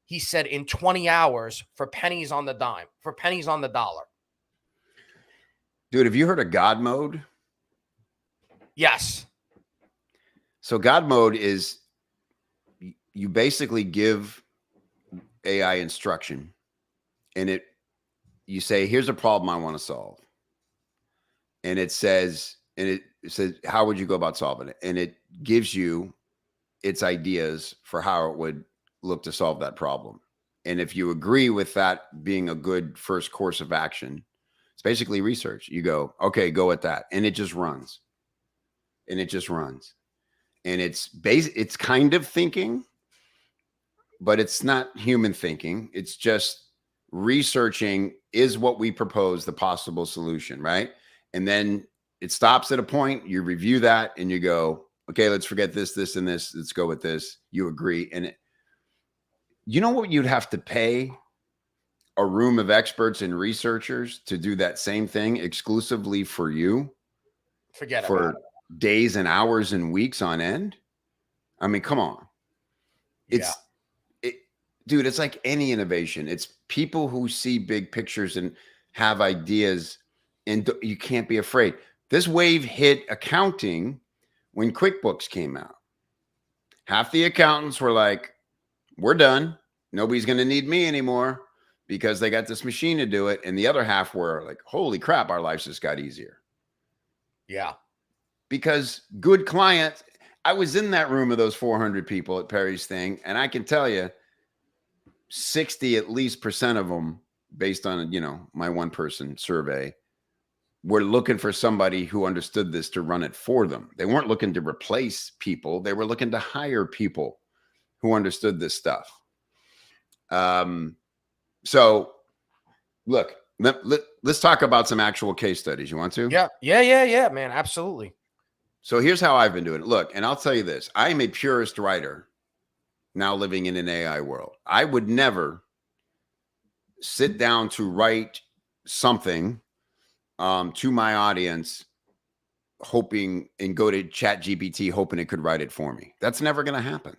A: he said, in 20 hours for pennies on the dime, for pennies on the dollar.
B: Dude, have you heard of God mode?
A: Yes.
B: So God mode is, you basically give AI instruction, and you say, here's a problem I want to solve. And it says, how would you go about solving it? And it gives you its ideas for how it would look to solve that problem. And if you agree with that being a good first course of action, it's basically research. You go, okay, go with that. And it just runs. And it's kind of thinking, but it's not human thinking. It's just researching, is what we propose the possible solution, right? And then it stops at a point, you review that, and you go, okay, let's forget this, this, and this. Let's go with this. You agree. And you know what you'd have to pay a room of experts and researchers to do that same thing exclusively for you?
A: Forget
B: for
A: about it.
B: Days and hours and weeks on end. I mean, come on. Dude, it's like any innovation. It's people who see big pictures and have ideas, and you can't be afraid. This wave hit accounting when QuickBooks came out. Half the accountants were like, we're done. Nobody's going to need me anymore, because they got this machine to do it. And the other half were like, holy crap, our lives just got easier.
A: Yeah.
B: Because good clients, I was in that room of those 400 people at Perry's thing, and I can tell you 60 at least % of them, based on, my one person survey, were looking for somebody who understood this to run it for them. They weren't looking to replace people. They were looking to hire people who understood this stuff. So look, let's talk about some actual case studies. You want to?
A: Yeah, man. Absolutely.
B: So here's how I've been doing it. Look, and I'll tell you this, I am a purist writer now living in an AI world. I would never sit down to write something to my audience hoping, and go to ChatGPT hoping it could write it for me. That's never going to happen.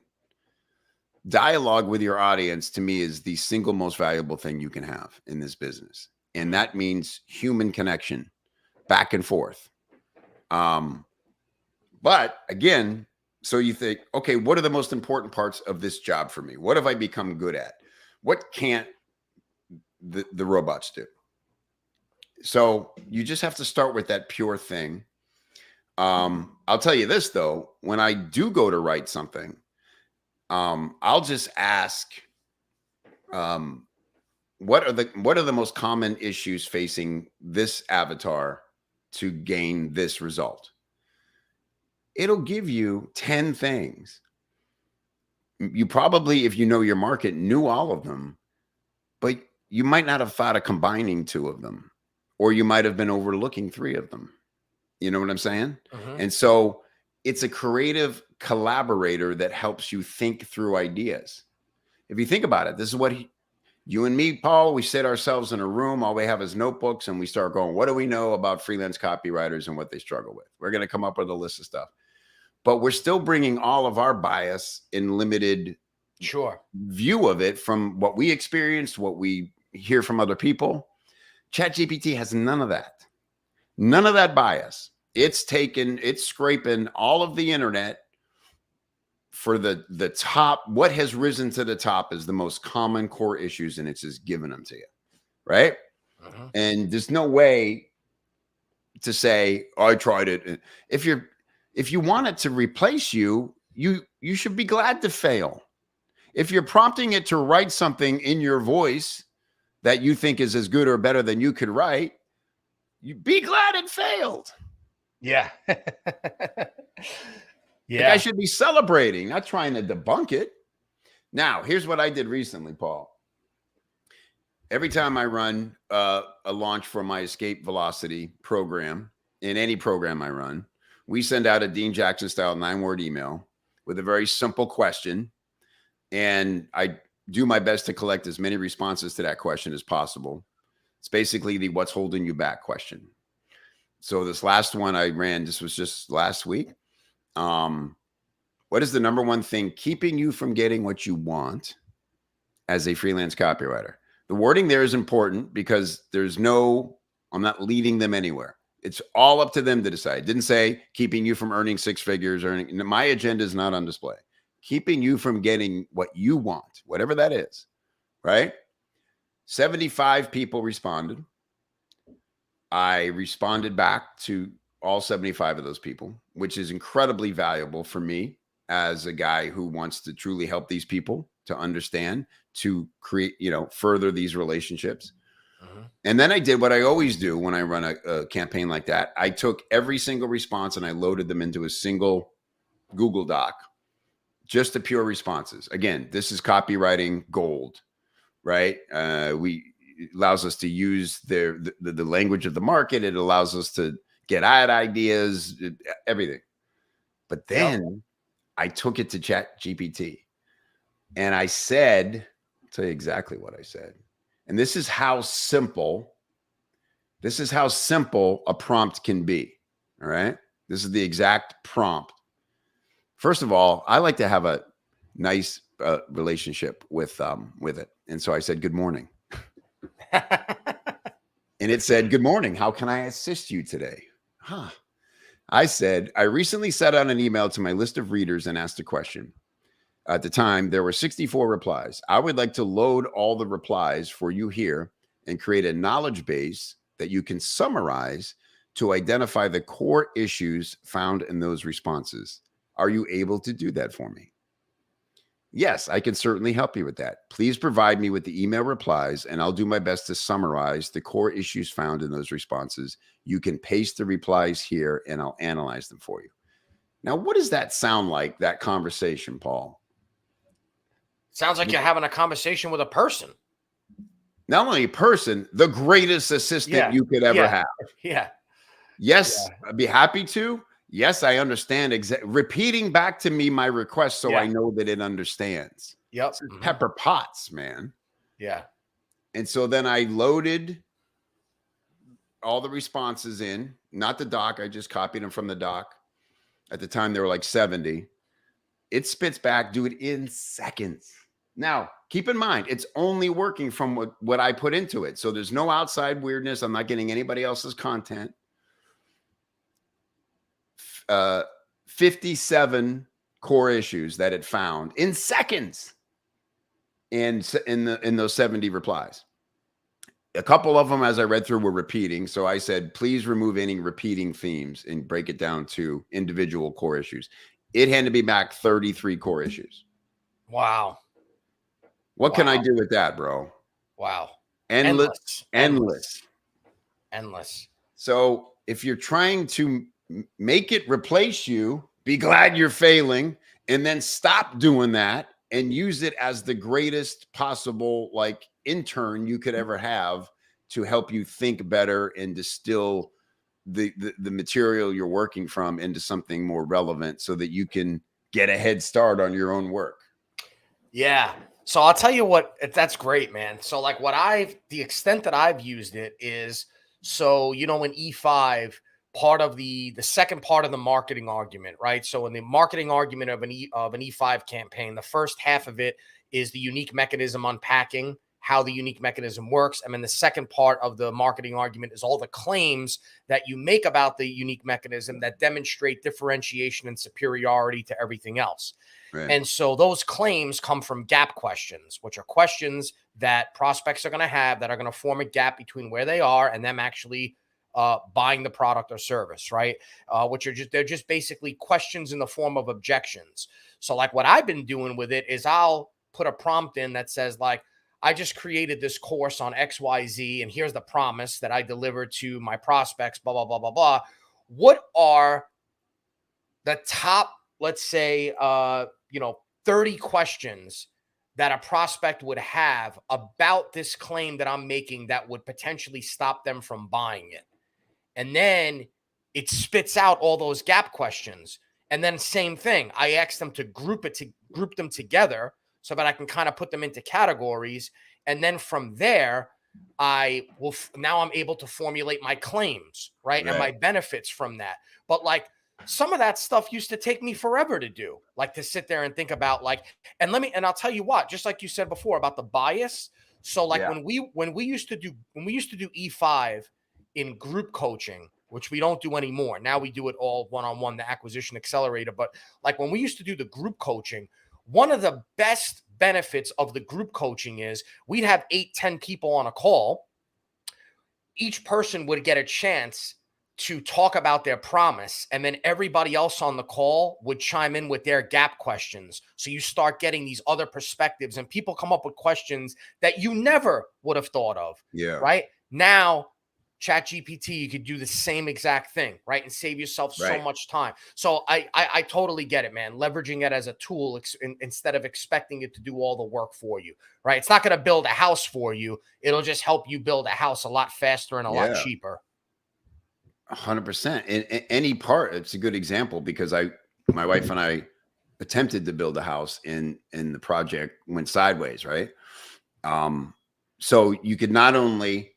B: Dialogue with your audience, to me, is the single most valuable thing you can have in this business. And that means human connection, back and forth. But again, so you think, okay, what are the most important parts of this job for me? What have I become good at? What can't the robots do? So you just have to start with that pure thing. I'll tell you this, though, when I do go to write something, I'll just ask, what are the most common issues facing this avatar to gain this result? it'll give you 10 things. You probably, if you know your market, knew all of them, but you might not have thought of combining 2 of them, or you might have been overlooking 3 of them. You know what I'm saying? And so it's a creative collaborator that helps you think through ideas. If you think about it, this is what you and me, Paul, we sit ourselves in a room. All we have is notebooks, and we start going, what do we know about freelance copywriters and what they struggle with? We're going to come up with a list of stuff, but we're still bringing all of our bias in limited view of it from what we experienced, what we hear from other people. ChatGPT has none of that. None of that bias. It's scraping all of the internet for the top. What has risen to the top is the most common core issues, and it's just giving them to you, right? And there's no way to say, oh, I tried it. If you want it to replace you, you should be glad to fail. If you're prompting it to write something in your voice that you think is as good or better than you could write, you be glad it failed.
A: Yeah.
B: Like I should be celebrating, not trying to debunk it. Now, here's what I did recently, Paul. Every time I run a launch for my Escape Velocity program, in any program I run, we send out a Dean Jackson style 9-word email with a very simple question. And I do my best to collect as many responses to that question as possible. It's basically the what's holding you back question. So this last one I ran, this was just last week. What is the number one thing keeping you from getting what you want as a freelance copywriter? The wording there is important because I'm not leading them anywhere. It's all up to them to decide. It didn't say keeping you from earning 6 figures. My agenda is not on display. Keeping you from getting what you want, whatever that is, right? 75 people responded. I responded back to all 75 of those people, which is incredibly valuable for me as a guy who wants to truly help these people to understand, to create, further these relationships. And then I did what I always do when I run a campaign like that. I took every single response and I loaded them into a single Google Doc, just the pure responses. Again, this is copywriting gold, right? It allows us to use the language of the market. It allows us to get ad ideas, everything. But then I took it to ChatGPT and I said, I'll tell you exactly what I said. And this is how simple a prompt can be. All right. This is the exact prompt. First of all, I like to have a nice relationship with it. And so I said, good morning. And it said, good morning. How can I assist you today? I said, I recently sent out an email to my list of readers and asked a question. At the time, there were 64 replies. I would like to load all the replies for you here and create a knowledge base that you can summarize to identify the core issues found in those responses. Are you able to do that for me? Yes, I can certainly help you with that. Please provide me with the email replies and I'll do my best to summarize the core issues found in those responses. You can paste the replies here and I'll analyze them for you. Now, what does that sound like, that conversation, Paul?
A: Sounds like you're having a conversation with a person.
B: Not only a person, the greatest assistant you could ever have.
A: Yeah.
B: Yes, I'd be happy to. Yes, I understand. Repeating back to me my request so I know that it understands.
A: Yep.
B: Pepper Potts, man.
A: Yeah.
B: And so then I loaded all the responses in, not the doc. I just copied them from the doc. At the time, there were like 70. It spits back, do it in seconds. Now, keep in mind, it's only working from what I put into it. So there's no outside weirdness. I'm not getting anybody else's content. 57 core issues that it found in seconds in those 70 replies. A couple of them, as I read through, were repeating. So I said, please remove any repeating themes and break it down to individual core issues. It handed me back 33 core issues.
A: Wow.
B: What can I do with that, bro?
A: Wow.
B: Endless. So if you're trying to make it replace you, be glad you're failing, and then stop doing that and use it as the greatest possible like intern you could ever have to help you think better and distill the material you're working from into something more relevant so that you can get a head start on your own work.
A: Yeah. So I'll tell you what, that's great, man. So like the extent that I've used it is, so, in E5, part of the second part of the marketing argument, right? So in the marketing argument of an E5 campaign, the first half of it is the unique mechanism unpacking, how the unique mechanism works. And then the second part of the marketing argument is all the claims that you make about the unique mechanism that demonstrate differentiation and superiority to everything else.
B: Right.
A: And so those claims come from gap questions, which are questions that prospects are going to have that are going to form a gap between where they are and them actually buying the product or service, right? They're just basically questions in the form of objections. So like what I've been doing with it is I'll put a prompt in that says like, I just created this course on XYZ, and here's the promise that I delivered to my prospects, blah, blah, blah, blah, blah. What are the top, let's say, 30 questions that a prospect would have about this claim that I'm making that would potentially stop them from buying it? And then it spits out all those gap questions. And then same thing, I ask them to group them together so that I can kind of put them into categories. And then from there, now I'm able to formulate my claims, right? And my benefits from that. But like, some of that stuff used to take me forever to do, like to sit there and think about like, and I'll tell you what, just like you said before about the bias. So like when we used to do E5 in group coaching, which we don't do anymore. Now we do it all one-on-one, the acquisition accelerator. But like when we used to do the group coaching, one of the best benefits of the group coaching is we'd have 8-10 people on a call. Each person would get a chance to talk about their promise, and then everybody else on the call would chime in with their gap questions. So you start getting these other perspectives, and people come up with questions that you never would have thought of.
B: Yeah.
A: Right now, ChatGPT, you could do the same exact thing, right? And save yourself so much time. So I totally get it, man. Leveraging it as a tool instead of expecting it to do all the work for you, right? It's not going to build a house for you. It'll just help you build a house a lot faster and a lot cheaper.
B: 100%. In any part, it's a good example because my wife and I attempted to build a house and the project went sideways, right? So you could not only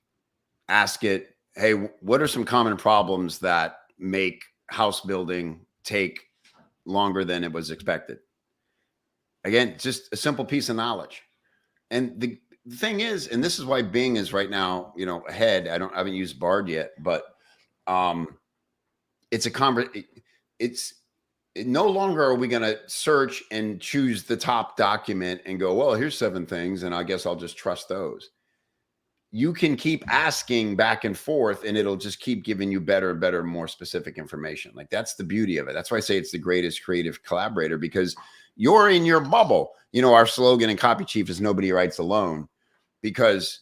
B: ask it, hey, what are some common problems that make house building take longer than it was expected? Again, just a simple piece of knowledge. And the thing is, and this is why Bing is right now, ahead. I haven't used Bard yet, but it's no longer are we going to search and choose the top document and go, well, here's 7 things, and I guess I'll just trust those. You can keep asking back and forth, and it'll just keep giving you better and better, more specific information. Like that's the beauty of it. That's why I say it's the greatest creative collaborator, because you're in your bubble. Our slogan in Copy Chief is nobody writes alone, because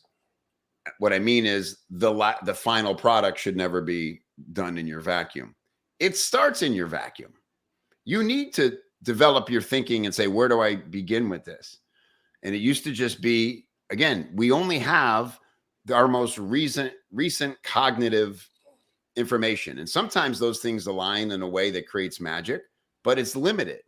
B: what I mean is the final product should never be done in your vacuum. It starts in your vacuum. You need to develop your thinking and say, where do I begin with this? And it used to just be, again, we only have our most recent cognitive information. And sometimes those things align in a way that creates magic, but it's limited.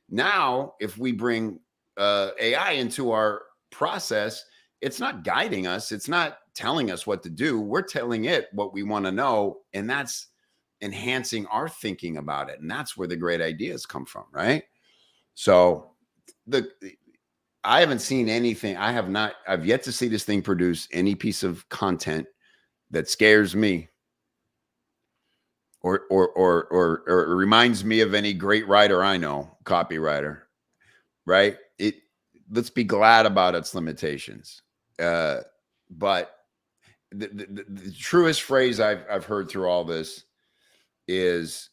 B: Now, if we bring AI into our process, it's not guiding us. It's not telling us what to do. We're telling it what we want to know. And that's enhancing our thinking about it. And that's where the great ideas come from, right? So I haven't seen anything. I've yet to see this thing produce any piece of content that scares me or reminds me of any great writer I know, copywriter, right? Let's be glad about its limitations. But the truest phrase I've heard through all this is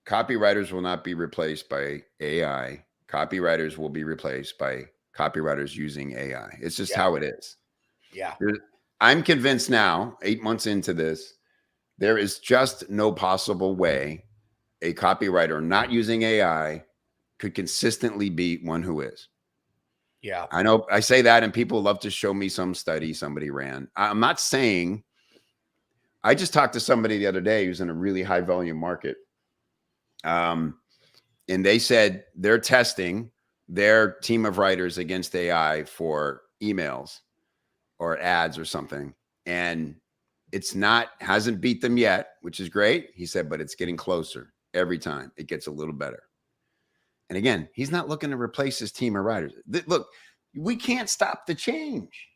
B: copywriters will not be replaced by AI. Copywriters will be replaced by copywriters using AI. It's just how it is.
A: Yeah.
B: I'm convinced now, 8 months into this, there is just no possible way a copywriter not using AI could consistently beat one who is.
A: Yeah.
B: I know I say that and people love to show me some study somebody ran. I'm not saying, I just talked to somebody the other day who's in a really high volume market. And they said they're testing their team of writers against AI for emails or ads or something. And hasn't beat them yet, which is great. He said, but it's getting closer every time. It gets a little better. And again, he's not looking to replace his team of writers. Look, we can't stop the change.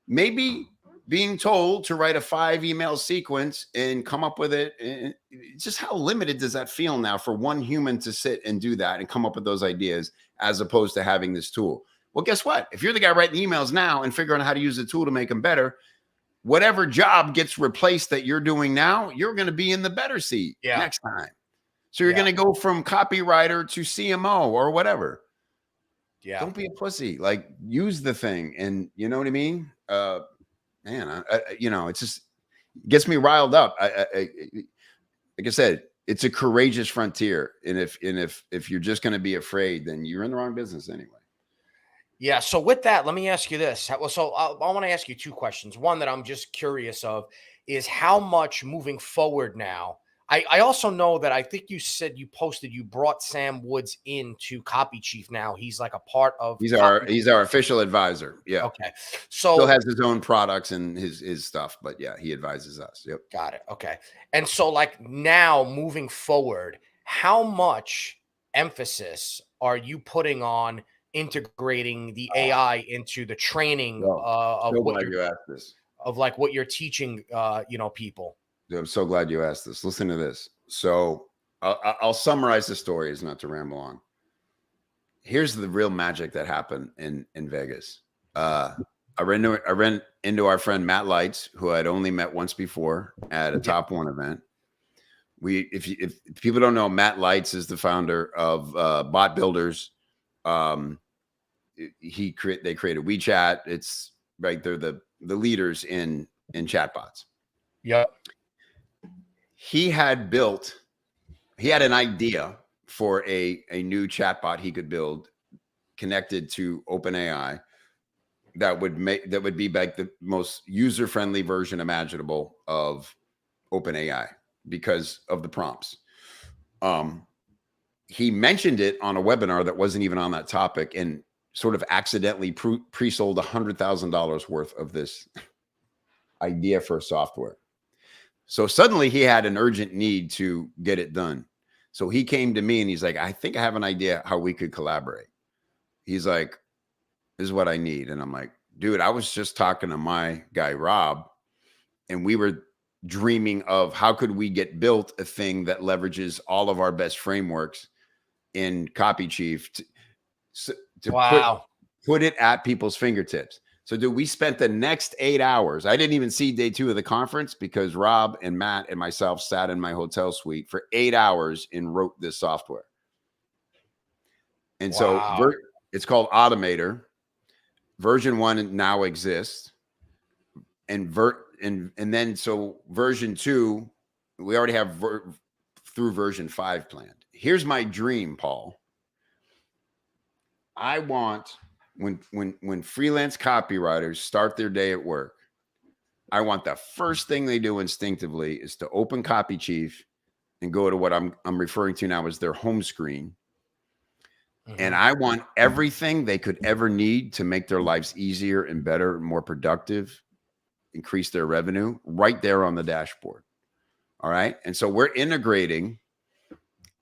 B: Maybe being told to write a 5 email sequence and come up with it. Just how limited does that feel now for one human to sit and do that and come up with those ideas as opposed to having this tool? Well, guess what? If you're the guy writing emails now and figuring out how to use the tool to make them better, whatever job gets replaced that you're doing now, you're going to be in the better seat next time. So you're going to go from copywriter to CMO or whatever. Yeah. Don't be a pussy. Like, use the thing. And you know what I mean? Man, it just gets me riled up. Like I said, it's a courageous frontier. And if you're just going to be afraid, then you're in the wrong business anyway.
A: Yeah. So with that, let me ask you this. So I want to ask you 2 questions. One that I'm just curious of is how much moving forward now. I also know that I think you said you brought Sam Woods into Copy Chief now. He's like a part of.
B: He's our official advisor. Yeah.
A: Okay. So
B: still has his own products and his stuff, but yeah, he advises us. Yep.
A: Got it. Okay. And so like now moving forward, how much emphasis are you putting on integrating the AI into the training of what you're teaching, people?
B: I'm so glad you asked this. Listen to this. So I'll summarize the story, is not to ramble on. Here's the real magic that happened in Vegas. I ran into our friend Matt Lights, who I'd only met once before at a Top One event. If people don't know, Matt Lights is the founder of Bot Builders. They created WeChat. It's right. They're the leaders in chatbots.
A: Yep.
B: He had an idea for a new chatbot he could build connected to OpenAI that would be like the most user-friendly version imaginable of OpenAI because of the prompts. He mentioned it on a webinar that wasn't even on that topic and sort of accidentally pre-sold $100,000 worth of this idea for software. So suddenly he had an urgent need to get it done. So he came to me and he's like, I think I have an idea how we could collaborate. He's like, this is what I need. And I'm like, dude, I was just talking to my guy, Rob, and we were dreaming of how could we get built a thing that leverages all of our best frameworks in Copy Chief to put it at people's fingertips. So dude, we spent the next 8 hours. I didn't even see day 2 of the conference because Rob and Matt and myself sat in my hotel suite for 8 hours and wrote this software. And so it's called Automator. Version 1 now exists. And then version 2, we already have through version 5 planned. Here's my dream, Paul. I want when freelance copywriters start their day at work, I want the first thing they do instinctively is to open Copy Chief and go to what I'm referring to now as their home screen. Mm-hmm. And I want everything they could ever need to make their lives easier and better, and more productive, increase their revenue right there on the dashboard. All right. And so we're integrating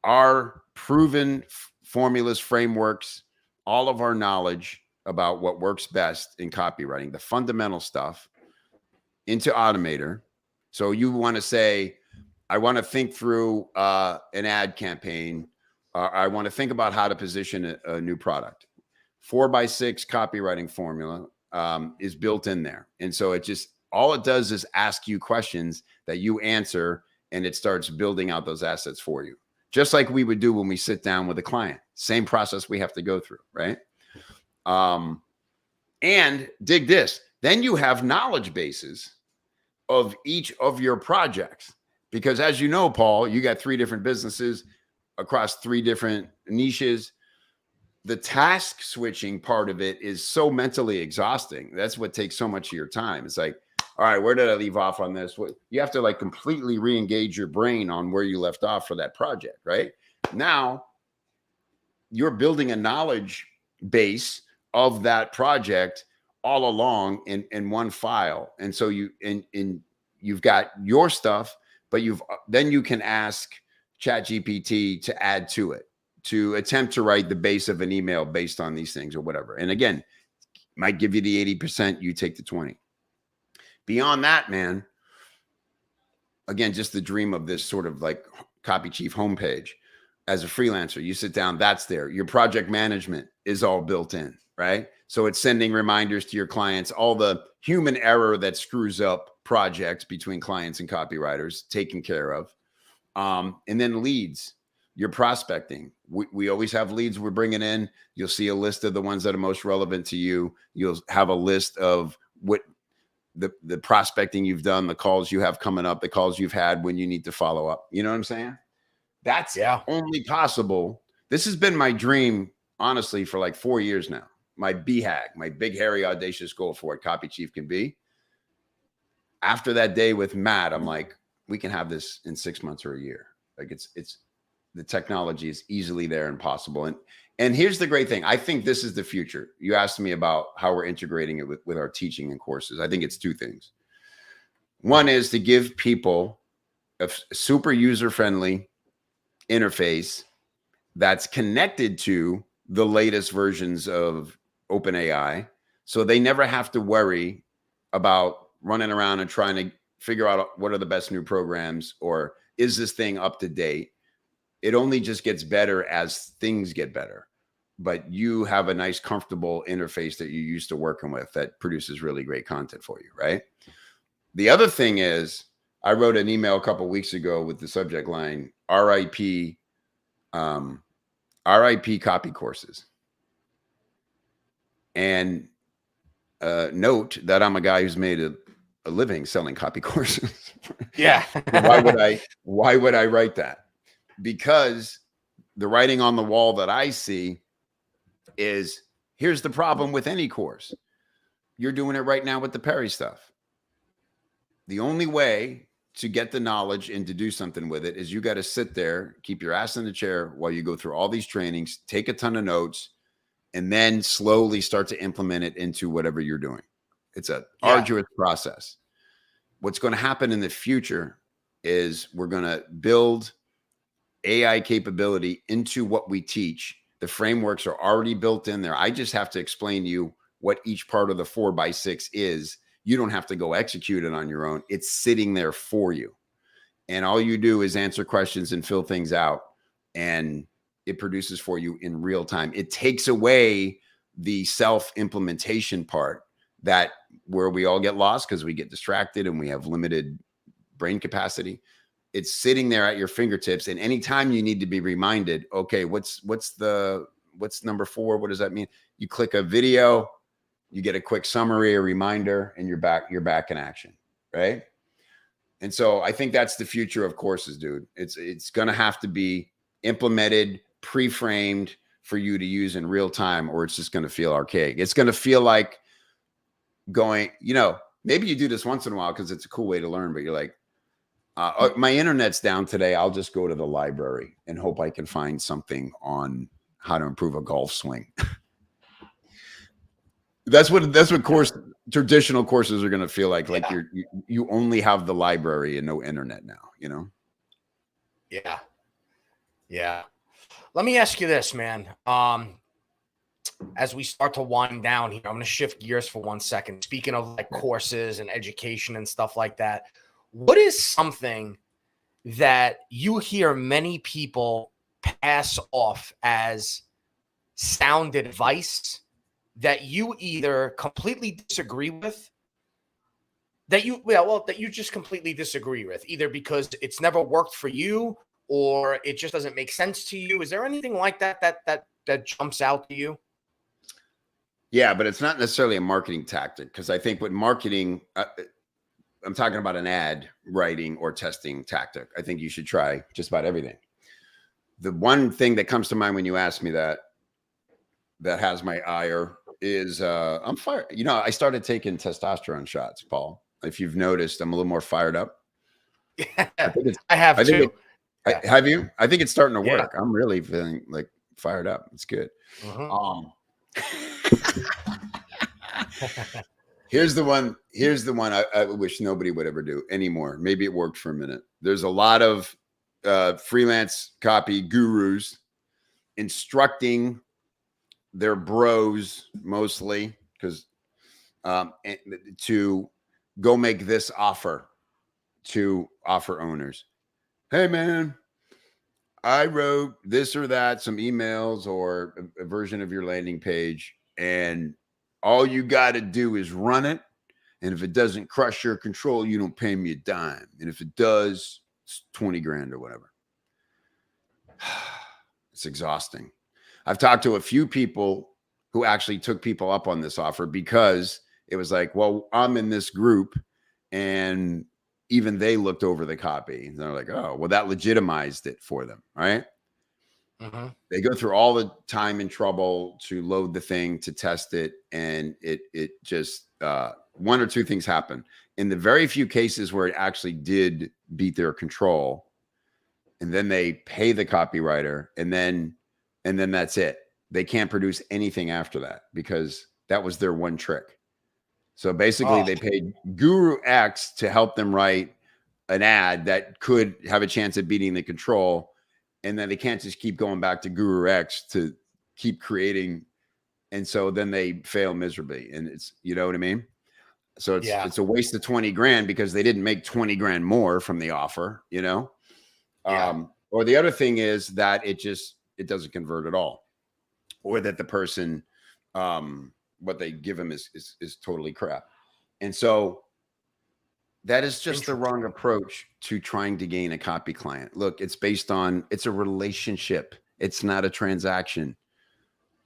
B: our proven formulas, frameworks, all of our knowledge about what works best in copywriting, the fundamental stuff, into Automator. So you want to say, I want to think through an ad campaign. I want to think about how to position a new product. 4x6 copywriting formula is built in there. And so all it does is ask you questions that you answer, and it starts building out those assets for you. Just like we would do when we sit down with a client. Same process we have to go through, right? And dig this. Then you have knowledge bases of each of your projects. Because as you know, Paul, you got 3 different businesses. across 3 different niches. The task switching part of it is so mentally exhausting. That's what takes so much of your time. It's like, all right, where did I leave off on this? You have to like completely re-engage your brain on where you left off for that project, right? Now you're building a knowledge base of that project all along in one file. And so you've got your stuff, but then you can ask ChatGPT to add to it, to attempt to write the base of an email based on these things or whatever. And again, might give you the 80%, you take the 20. Beyond that, man, again, just the dream of this sort of like Copy Chief homepage. As a freelancer, you sit down, that's there. Your project management is all built in, right? So it's sending reminders to your clients, all the human error that screws up projects between clients and copywriters taken care of. And then leads, your prospecting. We always have leads we're bringing in. You'll see a list of the ones that are most relevant to you. You'll have a list of what the prospecting you've done, the calls you have coming up, the calls you've had when you need to follow up. You know what I'm saying? That's only possible. This has been my dream, honestly, for like 4 years now. My BHAG, my big, hairy, audacious goal for what Copy Chief can be. After that day with Matt, I'm like, we can have this in 6 months or a year. Like it's the technology is easily there and possible. And here's the great thing. I think this is the future. You asked me about how we're integrating it with our teaching and courses. I think it's 2 things. One is to give people a super user-friendly interface that's connected to the latest versions of OpenAI, so they never have to worry about running around and trying to figure out what are the best new programs, or is this thing up to date? It only just gets better as things get better, but you have a nice, comfortable interface that you're used to working with that produces really great content for you, right? The other thing is, I wrote an email a couple of weeks ago with the subject line, RIP copy courses. And note that I'm a guy who's made a living selling copy courses.
A: Yeah.
B: Why would I write that? Because the writing on the wall that I see is, here's the problem with any course. You're doing it right now with the Perry stuff. The only way to get the knowledge and to do something with it is you got to sit there, keep your ass in the chair while you go through all these trainings, take a ton of notes, and then slowly start to implement it into whatever you're doing. It's an arduous process. What's going to happen in the future is we're going to build AI capability into what we teach. The frameworks are already built in there. I just have to explain to you what each part of the 4x6 is. You don't have to go execute it on your own. It's sitting there for you. And all you do is answer questions and fill things out, and it produces for you in real time. It takes away the self-implementation part that where we all get lost because we get distracted and we have limited brain capacity. It's sitting there at your fingertips. And anytime you need to be reminded, okay, what's number 4? What does that mean? You click a video, you get a quick summary, a reminder, and you're back in action, right? And so I think that's the future of courses, dude. It's going to have to be implemented, pre-framed for you to use in real time, or it's just going to feel archaic. It's going to feel like going, maybe you do this once in a while because it's a cool way to learn, but you're like, my internet's down today. I'll just go to the library and hope I can find something on how to improve a golf swing. That's what traditional courses are going to feel like. Like you only have the library and no internet now,
A: Yeah. Yeah. Let me ask you this, man. As we start to wind down here, I'm going to shift gears for 1 second. Speaking of like courses and education and stuff like that, what is something that you hear many people pass off as sound advice that you either completely disagree with, that you just completely disagree with, either because it's never worked for you or it just doesn't make sense to you? Is there anything like that jumps out to you?
B: Yeah, but it's not necessarily a marketing tactic, because I think with marketing, I'm talking about an ad writing or testing tactic. I think you should try just about everything. the one thing that comes to mind when you ask me that has my ire is I'm fired. You know, I started taking testosterone shots, Paul. If you've noticed, I'm a little more fired up.
A: Yeah,
B: I think it's,
A: I have
B: I think
A: too.
B: have you? I think it's starting to
A: Yeah.
B: work. I'm really feeling like fired up. It's good.
A: Mhm.
B: Here's the one I wish nobody would ever do anymore. Maybe it worked for a minute. There's a lot of freelance copy gurus instructing their bros mostly because to go make this offer to offer owners. Hey man, I wrote this or that, some emails or a version of your landing page, and all you got to do is run it. And if it doesn't crush your control, you don't pay me a dime. And if it does, it's 20 grand or whatever. It's exhausting. I've talked to a few people who actually took people up on this offer because it was like, well, I'm in this group and even they looked over the copy and they're like, oh, well, that legitimized it for them. Right. They go through all the time and trouble to load the thing, to test it. And it just, one or two things happen. In the very few cases where it actually did beat their control, and then they pay the copywriter, and then that's it. They can't produce anything after that because that was their one trick. So basically they paid Guru X to help them write an ad that could have a chance of beating the control. And then they can't just keep going back to Guru X to keep creating. And so then they fail miserably. And it's, you know what I mean? So it's a waste of 20 grand because they didn't make 20 grand more from the offer, you know? Or the other thing is that it doesn't convert at all, or that the person, what they give them is totally crap. And so that is just the wrong approach to trying to gain a copy client. Look, it's a relationship. It's not a transaction.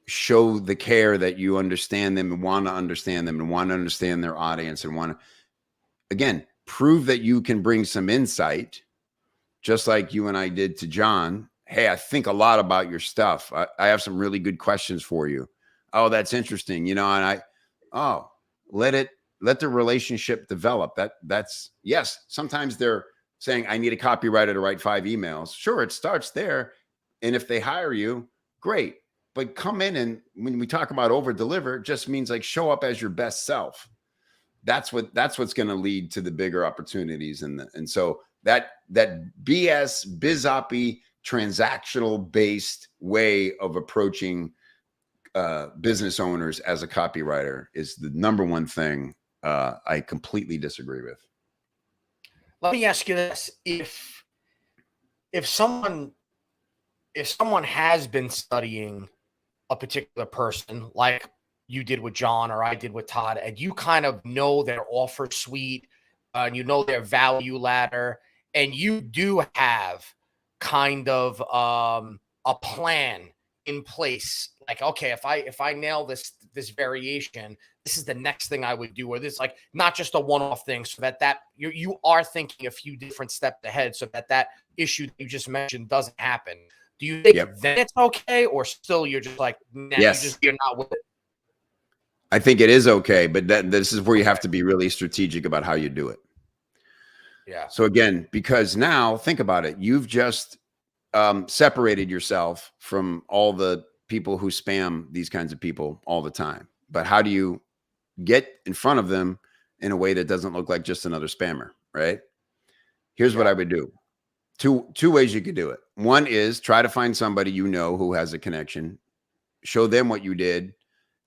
B: Show the care that you understand them and want to understand them and want to understand their audience and want to, again, prove that you can bring some insight, just like you and I did to John. Hey, I think a lot about your stuff. I have some really good questions for you. Oh, that's interesting. You know, and let the relationship develop. That's yes. Sometimes they're saying, I need a copywriter to write 5 emails. Sure. It starts there. And if they hire you, great. But come in, and when we talk about over deliver, it just means like show up as your best self. That's what's going to lead to the bigger opportunities. And so that BS bizoppy transactional based way of approaching business owners as a copywriter is the number one thing I completely disagree with.
A: Let me ask you this: if someone has been studying a particular person, like you did with John or I did with Todd, and you kind of know their offer suite, and you know their value ladder, and you do have kind of a plan in place, like, okay, if I nail this variation, this is the next thing I would do, or this, like, not just a one-off thing, so that you are thinking a few different steps ahead, so that issue that you just mentioned doesn't happen. Do you think then it's okay, or still you're just like, nah,
B: yes,
A: you're not with it?
B: I think it is okay, but this is where you have to be really strategic about how you do it.
A: Yeah.
B: So again, because now think about it, you've just separated yourself from all the people who spam these kinds of people all the time. But how do you get in front of them in a way that doesn't look like just another spammer, right? Here's what I would do. Two ways you could do it. One is try to find somebody you know who has a connection, show them what you did,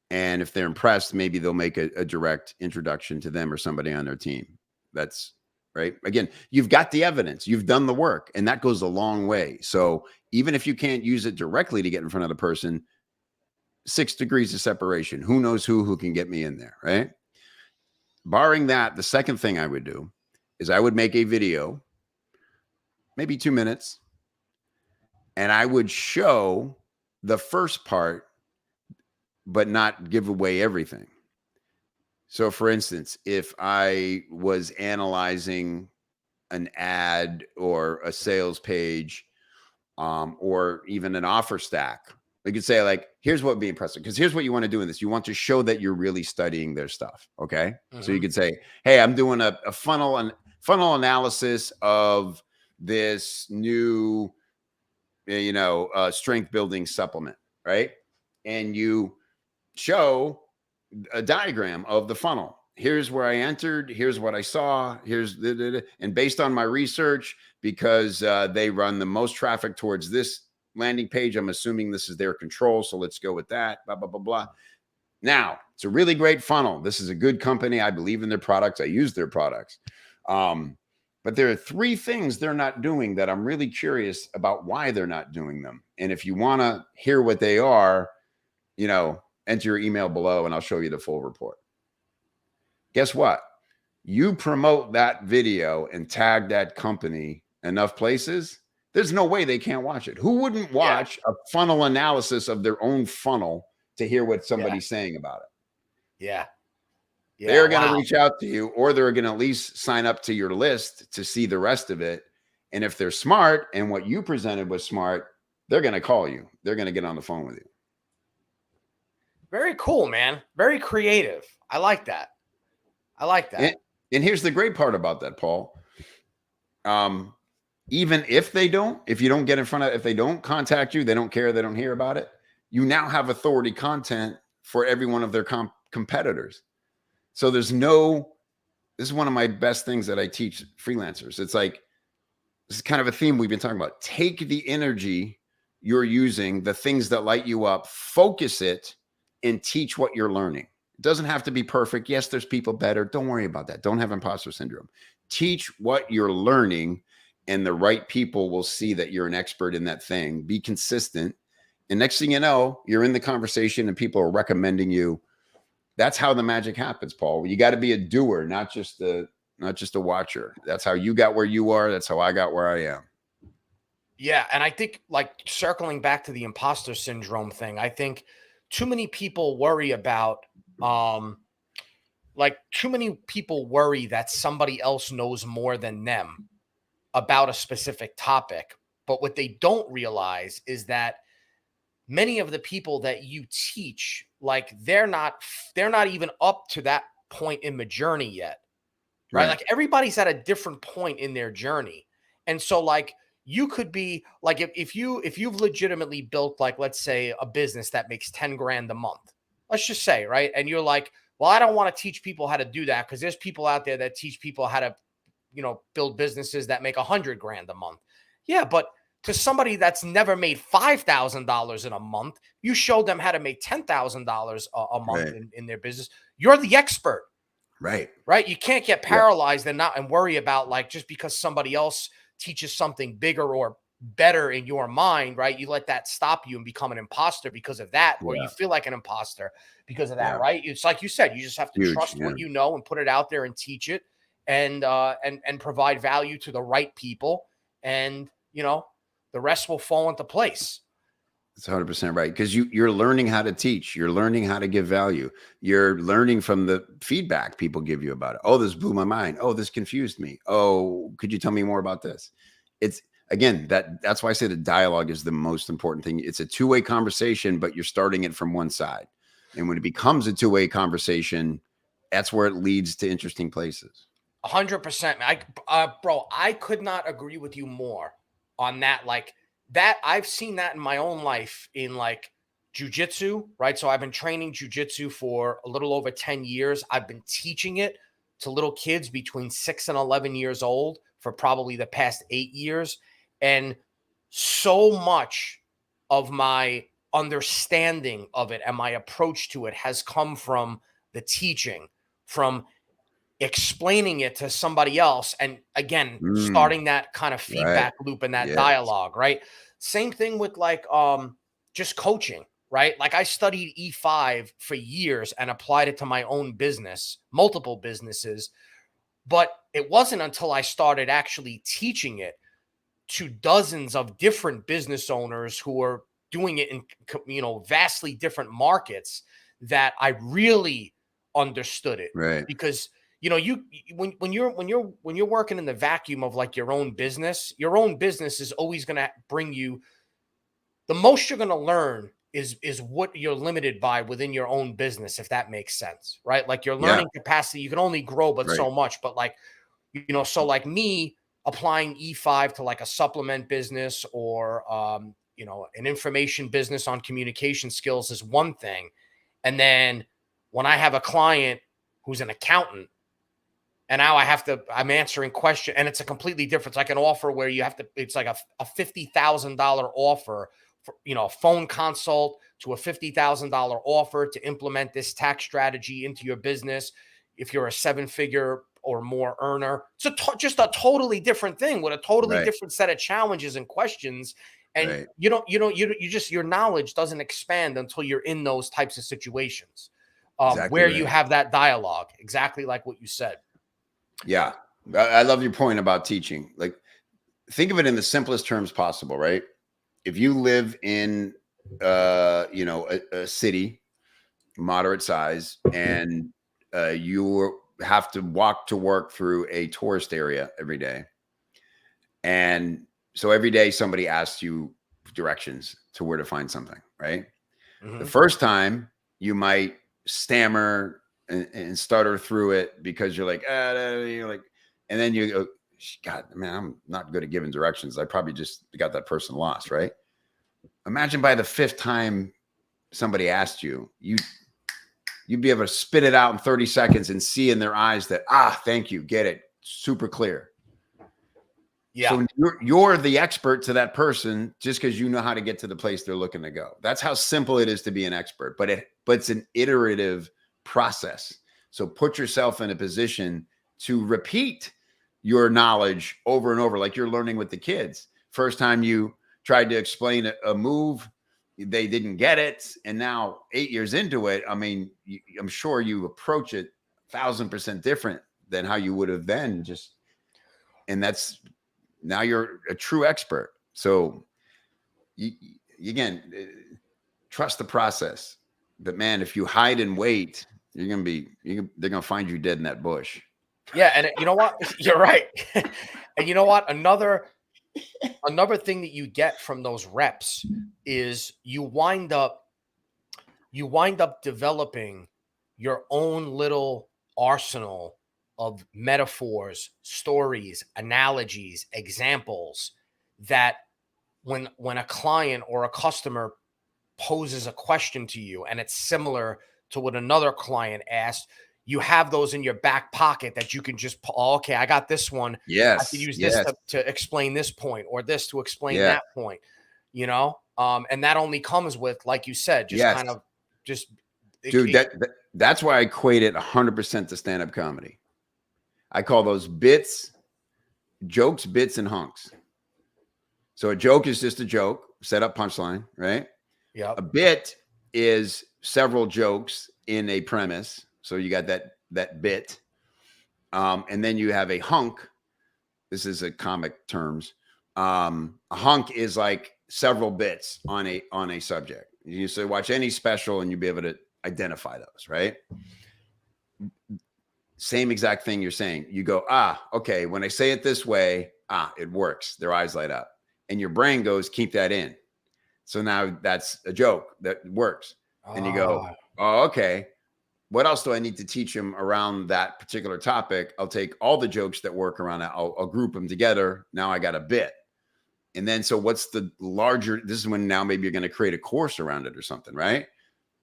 B: and if they're impressed, maybe they'll make a direct introduction to them or somebody on their team. That's right. Again, you've got the evidence, you've done the work, and that goes a long way. So even if you can't use it directly to get in front of the person, 6 degrees of separation, who knows who can get me in there, right? Barring that, the second thing I would do is I would make a video, maybe 2 minutes, and I would show the first part, but not give away everything. So for instance, if I was analyzing an ad or a sales page, or even an offer stack. We could say like, here's what would be impressive, because here's what you want to do in this. You want to show that you're really studying their stuff. Okay. So you could say, hey, I'm doing a funnel analysis of this new, strength building supplement. Right. And you show a diagram of the funnel. Here's where I entered. Here's what I saw. And based on my research, because they run the most traffic towards this landing page, I'm assuming this is their control. So let's go with that. Blah, blah, blah, blah. Now, it's a really great funnel. This is a good company. I believe in their products. I use their products. But there are 3 things they're not doing that I'm really curious about why they're not doing them. And if you want to hear what they are, enter your email below and I'll show you the full report. Guess what? You promote that video and tag that company enough places, there's no way they can't watch it. Who wouldn't watch a funnel analysis of their own funnel to hear what somebody's saying about it?
A: Yeah.
B: They're going to reach out to you, or they're going to at least sign up to your list to see the rest of it. And if they're smart and what you presented was smart, they're going to call you. They're going to get on the phone with you.
A: Very cool, man. Very creative. I like that.
B: And here's the great part about that, Paul. Even if you don't get in front of, if they don't contact you, they don't care, they don't hear about it, you now have authority content for every one of their competitors. So this is one of my best things that I teach freelancers. It's like, this is kind of a theme we've been talking about. Take the energy you're using, the things that light you up, focus it, and teach what you're learning. It doesn't have to be perfect. Yes, there's people better. Don't worry about that. Don't have imposter syndrome. Teach what you're learning, and the right people will see that you're an expert in that thing. Be consistent. And next thing you know, you're in the conversation and people are recommending you. That's how the magic happens, Paul. You got to be a doer, not just a watcher. That's how you got where you are. That's how I got where I am.
A: Yeah. And I think, like, circling back to the imposter syndrome thing, I think too many people worry about, too many people worry that somebody else knows more than them about a specific topic. But what they don't realize is that many of the people that you teach, like, they're not even up to that point in the journey yet. Right? Like, everybody's at a different point in their journey. And so, like, you could be like, if you've legitimately built, like, let's say a business that makes 10 grand a month, let's just say, right? And you're like, well, I don't want to teach people how to do that, because there's people out there that teach people how to, build businesses that make 100 grand a month. Yeah. But to somebody that's never made $5,000 in a month, you show them how to make $10,000 a month in their business. You're the expert. Right. You can't get paralyzed and worry about, like, just because somebody else teaches something bigger or better in your mind, right? You let that stop you and become an imposter because of that, or you feel like an imposter because of that, right? It's like you said, you just have to trust what you know and put it out there and teach it, and provide value to the right people, and the rest will fall into place.
B: That's 100% right. Because you're learning how to teach. You're learning how to give value. You're learning from the feedback people give you about it. Oh, this blew my mind. Oh, this confused me. Oh, could you tell me more about this? It's, again, that's why I say the dialogue is the most important thing. It's a two-way conversation, but you're starting it from one side. And when it becomes a two-way conversation, that's where it leads to interesting places.
A: 100%. Bro, I could not agree with you more on that. Like, that, I've seen that in my own life in, like, jujitsu, right? So I've been training jujitsu for a little over 10 years. I've been teaching it to little kids between 6 and 11 years old for probably the past 8 years. And so much of my understanding of it and my approach to it has come from the teaching, from explaining it to somebody else, and again, starting that kind of feedback loop and that dialogue, right? Same thing with, like, just coaching, right? Like, I studied E5 for years and applied it to my own business, multiple businesses, but it wasn't until I started actually teaching it to dozens of different business owners who are doing it in, vastly different markets, that I really understood it. Right. Because you know, when you're working in the vacuum of like your own business is always going to bring you the most you're going to learn is what you're limited by within your own business, if that makes sense, right? Like your
B: Yeah.
A: learning capacity, you can only grow but
B: Right.
A: so much. But like, you know, so like me applying E5 to like a supplement business or you know, an information business on communication skills is one thing. And then when I have a client who's an accountant, and now I'm answering question, and it's a completely different, it's like an offer where you have to, it's like a $50,000 offer for, you know, a phone consult to a $50,000 offer to implement this tax strategy into your business. If you're a 7-figure or more earner, it's just a totally different thing with a totally
B: Right.
A: different set of challenges and questions. And
B: Right.
A: you just, your knowledge doesn't expand until you're in those types of situations,
B: Exactly
A: where you
B: right.
A: have that dialogue, exactly like what you said.
B: Yeah. I love your point about teaching. Like, think of it in the simplest terms possible, right? If you live in, you know, a city, moderate size, and you have to walk to work through a tourist area every day. And so every day somebody asks you directions to where to find something, right? The
A: Mhm.
B: first time you might stammer and stutter through it because you're like, you're like, and then you go, God, man, I'm not good at giving directions. I probably just got that person lost, right? Imagine by the 5th time somebody asked you, you'd be able to spit it out in 30 seconds and see in their eyes that, thank you, get it, super clear.
A: Yeah.
B: So you're the expert to that person just because you know how to get to the place they're looking to go. That's how simple it is to be an expert, but it's an iterative process. So put yourself in a position to repeat your knowledge over and over, like you're learning with the kids. First time you tried to explain a move, they didn't get it, and now 8 years into it, I mean, I'm sure you approach it 1,000% different than how you would have then. And that's, now you're a true expert. So again, trust the process. But man, if you hide and wait, they're gonna find you dead in that bush.
A: Yeah, and you know what? You're right. And you know what? Another thing that you get from those reps is you wind up developing your own little arsenal of metaphors, stories, analogies, examples that when a client or a customer poses a question to you and it's similar to what another client asked, you have those in your back pocket that you can just, oh, okay, I got this one. I could
B: Yes,
A: use this
B: yes,
A: to explain this point, or this to explain
B: yeah,
A: that point, you know? And that only comes with, like you said, just
B: yes,
A: kind of just,
B: dude. That's why I equate it 100% to stand-up comedy. I call those bits, jokes, bits, and hunks. So a joke is just a joke, set up punchline, right?
A: yep.
B: A bit is several jokes in a premise. So you got that bit. And then you have a hunk. This is a comic terms. A hunk is like several bits on a subject. You say watch any special and you'll be able to identify those, right? Same exact thing you're saying. You go, okay, when I say it this way, it works. Their eyes light up. And your brain goes, keep that in. So now that's a joke that works. And you go,
A: Ah,
B: oh, okay. What else do I need to teach him around that particular topic? I'll take all the jokes that work around that. I'll group them together. Now I got a bit. And then, so what's the larger, this is when now maybe you're going to create a course around it or something, right?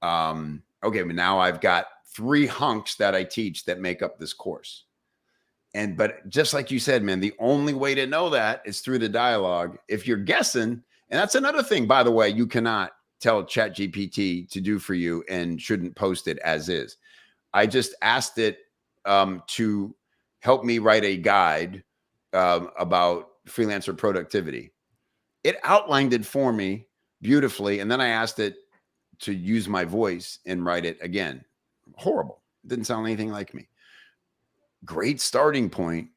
B: Okay, but now I've got 3 hunks that I teach that make up this course. But just like you said, man, the only way to know that is through the dialogue. If you're guessing, and that's another thing, by the way, you cannot tell ChatGPT to do for you and shouldn't post it as is. I just asked it to help me write a guide about freelancer productivity. It outlined it for me beautifully. And then I asked it to use my voice and write it again. Horrible. It didn't sound anything like me. Great starting point.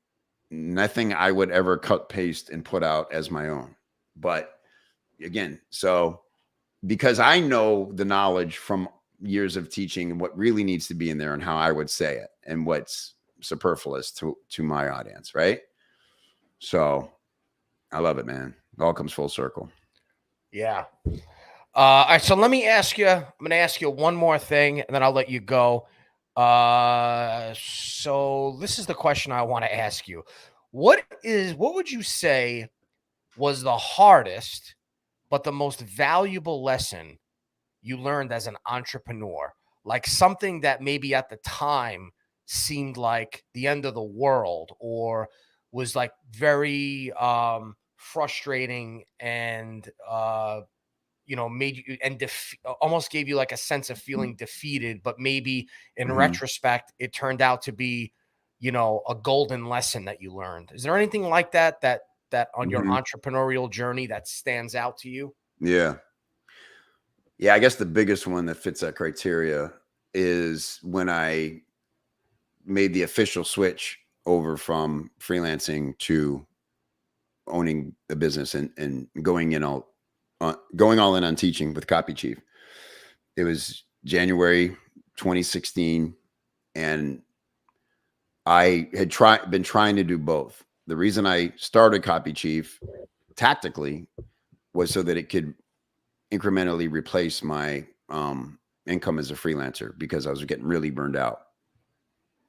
B: Nothing I would ever cut, paste, and put out as my own. But again, so because I know the knowledge from years of teaching and what really needs to be in there and how I would say it and what's superfluous to my audience, right? So I love it, man. It all comes full circle.
A: Yeah. All right, so let me ask you. I'm going to ask you one more thing, and then I'll let you go. So this is the question I want to ask you. What would you say was the hardest but the most valuable lesson you learned as an entrepreneur? Like something that maybe at the time seemed like the end of the world, or was like very frustrating and made you and almost gave you like a sense of feeling defeated, but maybe in retrospect, it turned out to be, a golden lesson that you learned. Is there anything like that on your entrepreneurial journey that stands out to you?
B: Yeah. Yeah. I guess the biggest one that fits that criteria is when I made the official switch over from freelancing to owning the business and going all in on teaching with Copy Chief. It was January 2016, and I had been trying to do both. The reason I started Copy Chief tactically was so that it could incrementally replace my income as a freelancer, because I was getting really burned out.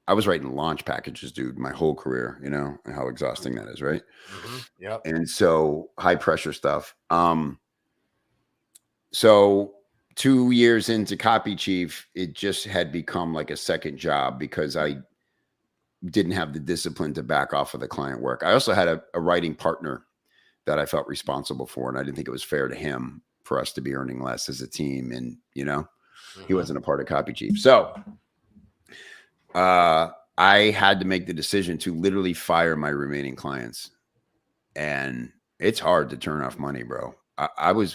B: I was writing launch packages, dude, my whole career, and how exhausting that is, right?
A: Yep.
B: And so high pressure stuff. So 2 years into Copy Chief, it just had become like a second job because I didn't have the discipline to back off of the client work. I also had a writing partner that I felt responsible for, and I didn't think it was fair to him for us to be earning less as a team. And, he wasn't a part of Copy Chief. So I had to make the decision to literally fire my remaining clients. And it's hard to turn off money, bro.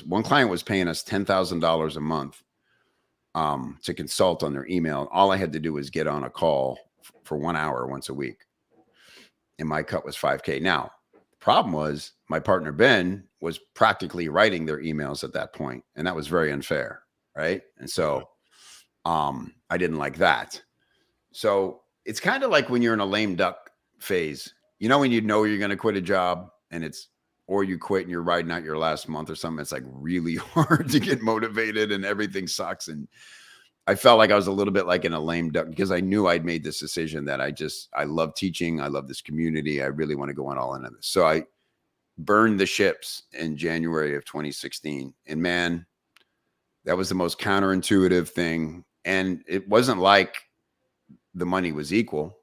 B: One client was paying us $10,000 a month to consult on their email. All I had to do was get on a call for 1 hour once a week. And my cut was $5K. Now, the problem was my partner, Ben, was practically writing their emails at that point. And that was very unfair. Right. And so I didn't like that. So it's kind of like when you're in a lame duck phase, when you know you're going to quit a job and or you quit and you're riding out your last month or something. It's like really hard to get motivated and everything sucks. And I felt like I was a little bit like in a lame duck because I knew I'd made this decision that I love teaching. I love this community. I really want to go all in on this. So I burned the ships in January of 2016. And man, that was the most counterintuitive thing. And it wasn't like the money was equal.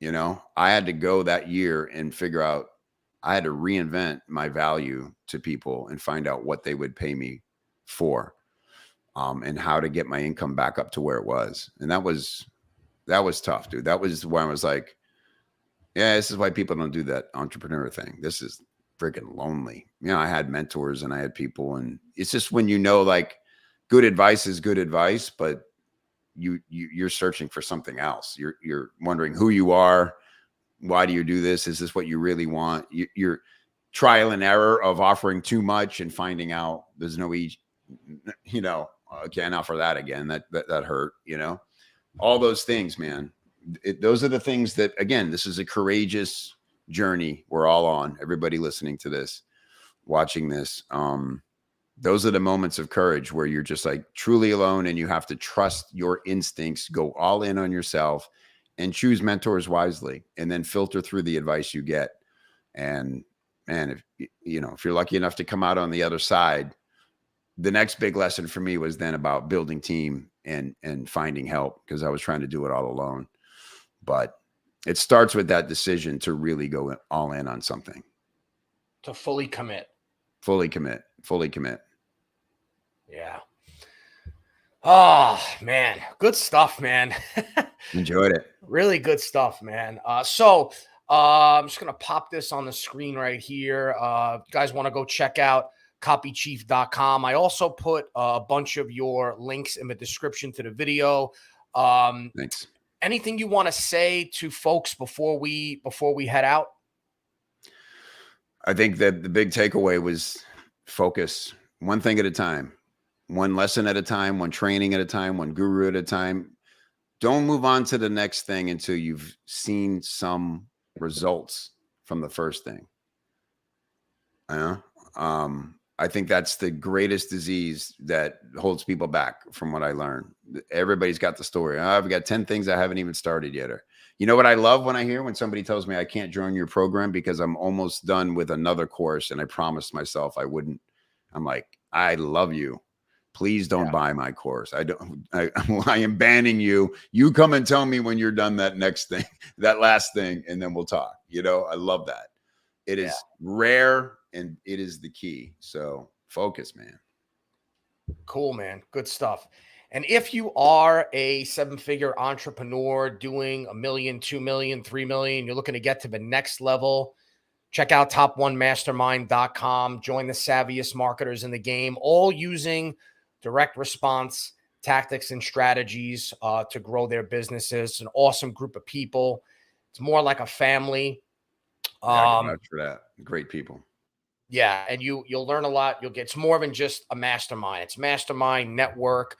B: I had to go that year and figure out, I had to reinvent my value to people and find out what they would pay me for, and how to get my income back up to where it was. And that was tough, dude. That was where I was like, yeah, this is why people don't do that entrepreneur thing. This is freaking lonely. I had mentors and I had people, and it's just when like good advice is good advice, but you're searching for something else. You're wondering who you are. Why do you do this? Is this what you really want? You're trial and error of offering too much and finding out there's no can't offer that again. That hurt, all those things, man. Those are the things that, again, this is a courageous journey we're all on. Everybody listening to this, watching this, those are the moments of courage where you're just like truly alone and you have to trust your instincts, go all in on yourself, and choose mentors wisely, and then filter through the advice you get. And man, if you're lucky enough to come out on the other side, the next big lesson for me was then about building team and finding help, because I was trying to do it all alone. But it starts with that decision to really go all in on something.
A: To fully commit.
B: Fully commit.
A: Yeah. Oh, man. Good stuff, man.
B: Enjoyed it.
A: Really good stuff, man. So I'm just going to pop this on the screen right here. You guys want to go check out copychief.com. I also put a bunch of your links in the description to the video.
B: Thanks.
A: Anything you want to say to folks before we head out?
B: I think that the big takeaway was focus one thing at a time, one lesson at a time, one training at a time, one guru at a time. don't move on to the next thing until you've seen some results from the first thing. I think that's the greatest disease that holds people back from what I learned. Everybody's got the story. I've got 10 things I haven't even started yet. Or, you know what I love when I hear when somebody tells me I can't join your program because I'm almost done with another course and I promised myself I wouldn't. I'm like, I love you. Please don't buy my course. I am banning you. You come and tell me when you're done that next thing, that last thing, and then we'll talk. You know, I love that. It is rare and it is the key. So focus, man.
A: Cool, man. Good stuff. And if you are a 7-figure entrepreneur doing $1 million, $2 million, $3 million, you're looking to get to the next level, check out top1mastermind.com. Join the savviest marketers in the game, all using direct response tactics and strategies to grow their businesses. It's an awesome group of people. It's more like a family.
B: I can vouch for that. Great people.
A: Yeah, and you'll learn a lot. It's more than just a mastermind. It's mastermind, network,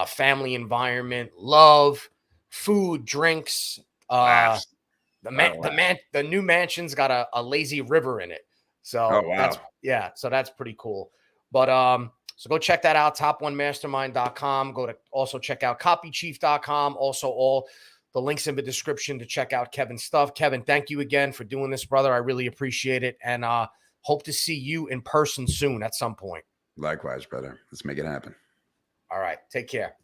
A: family environment, love, food, drinks. The new mansion's got a lazy river in it. So that's pretty cool. But so go check that out, top1mastermind.com. Go to also check out copychief.com. Also all the links in the description to check out Kevin's stuff. Kevin, thank you again for doing this, brother. I really appreciate it. And hope to see you in person soon at some point.
B: Likewise, brother. Let's make it happen.
A: All right. Take care.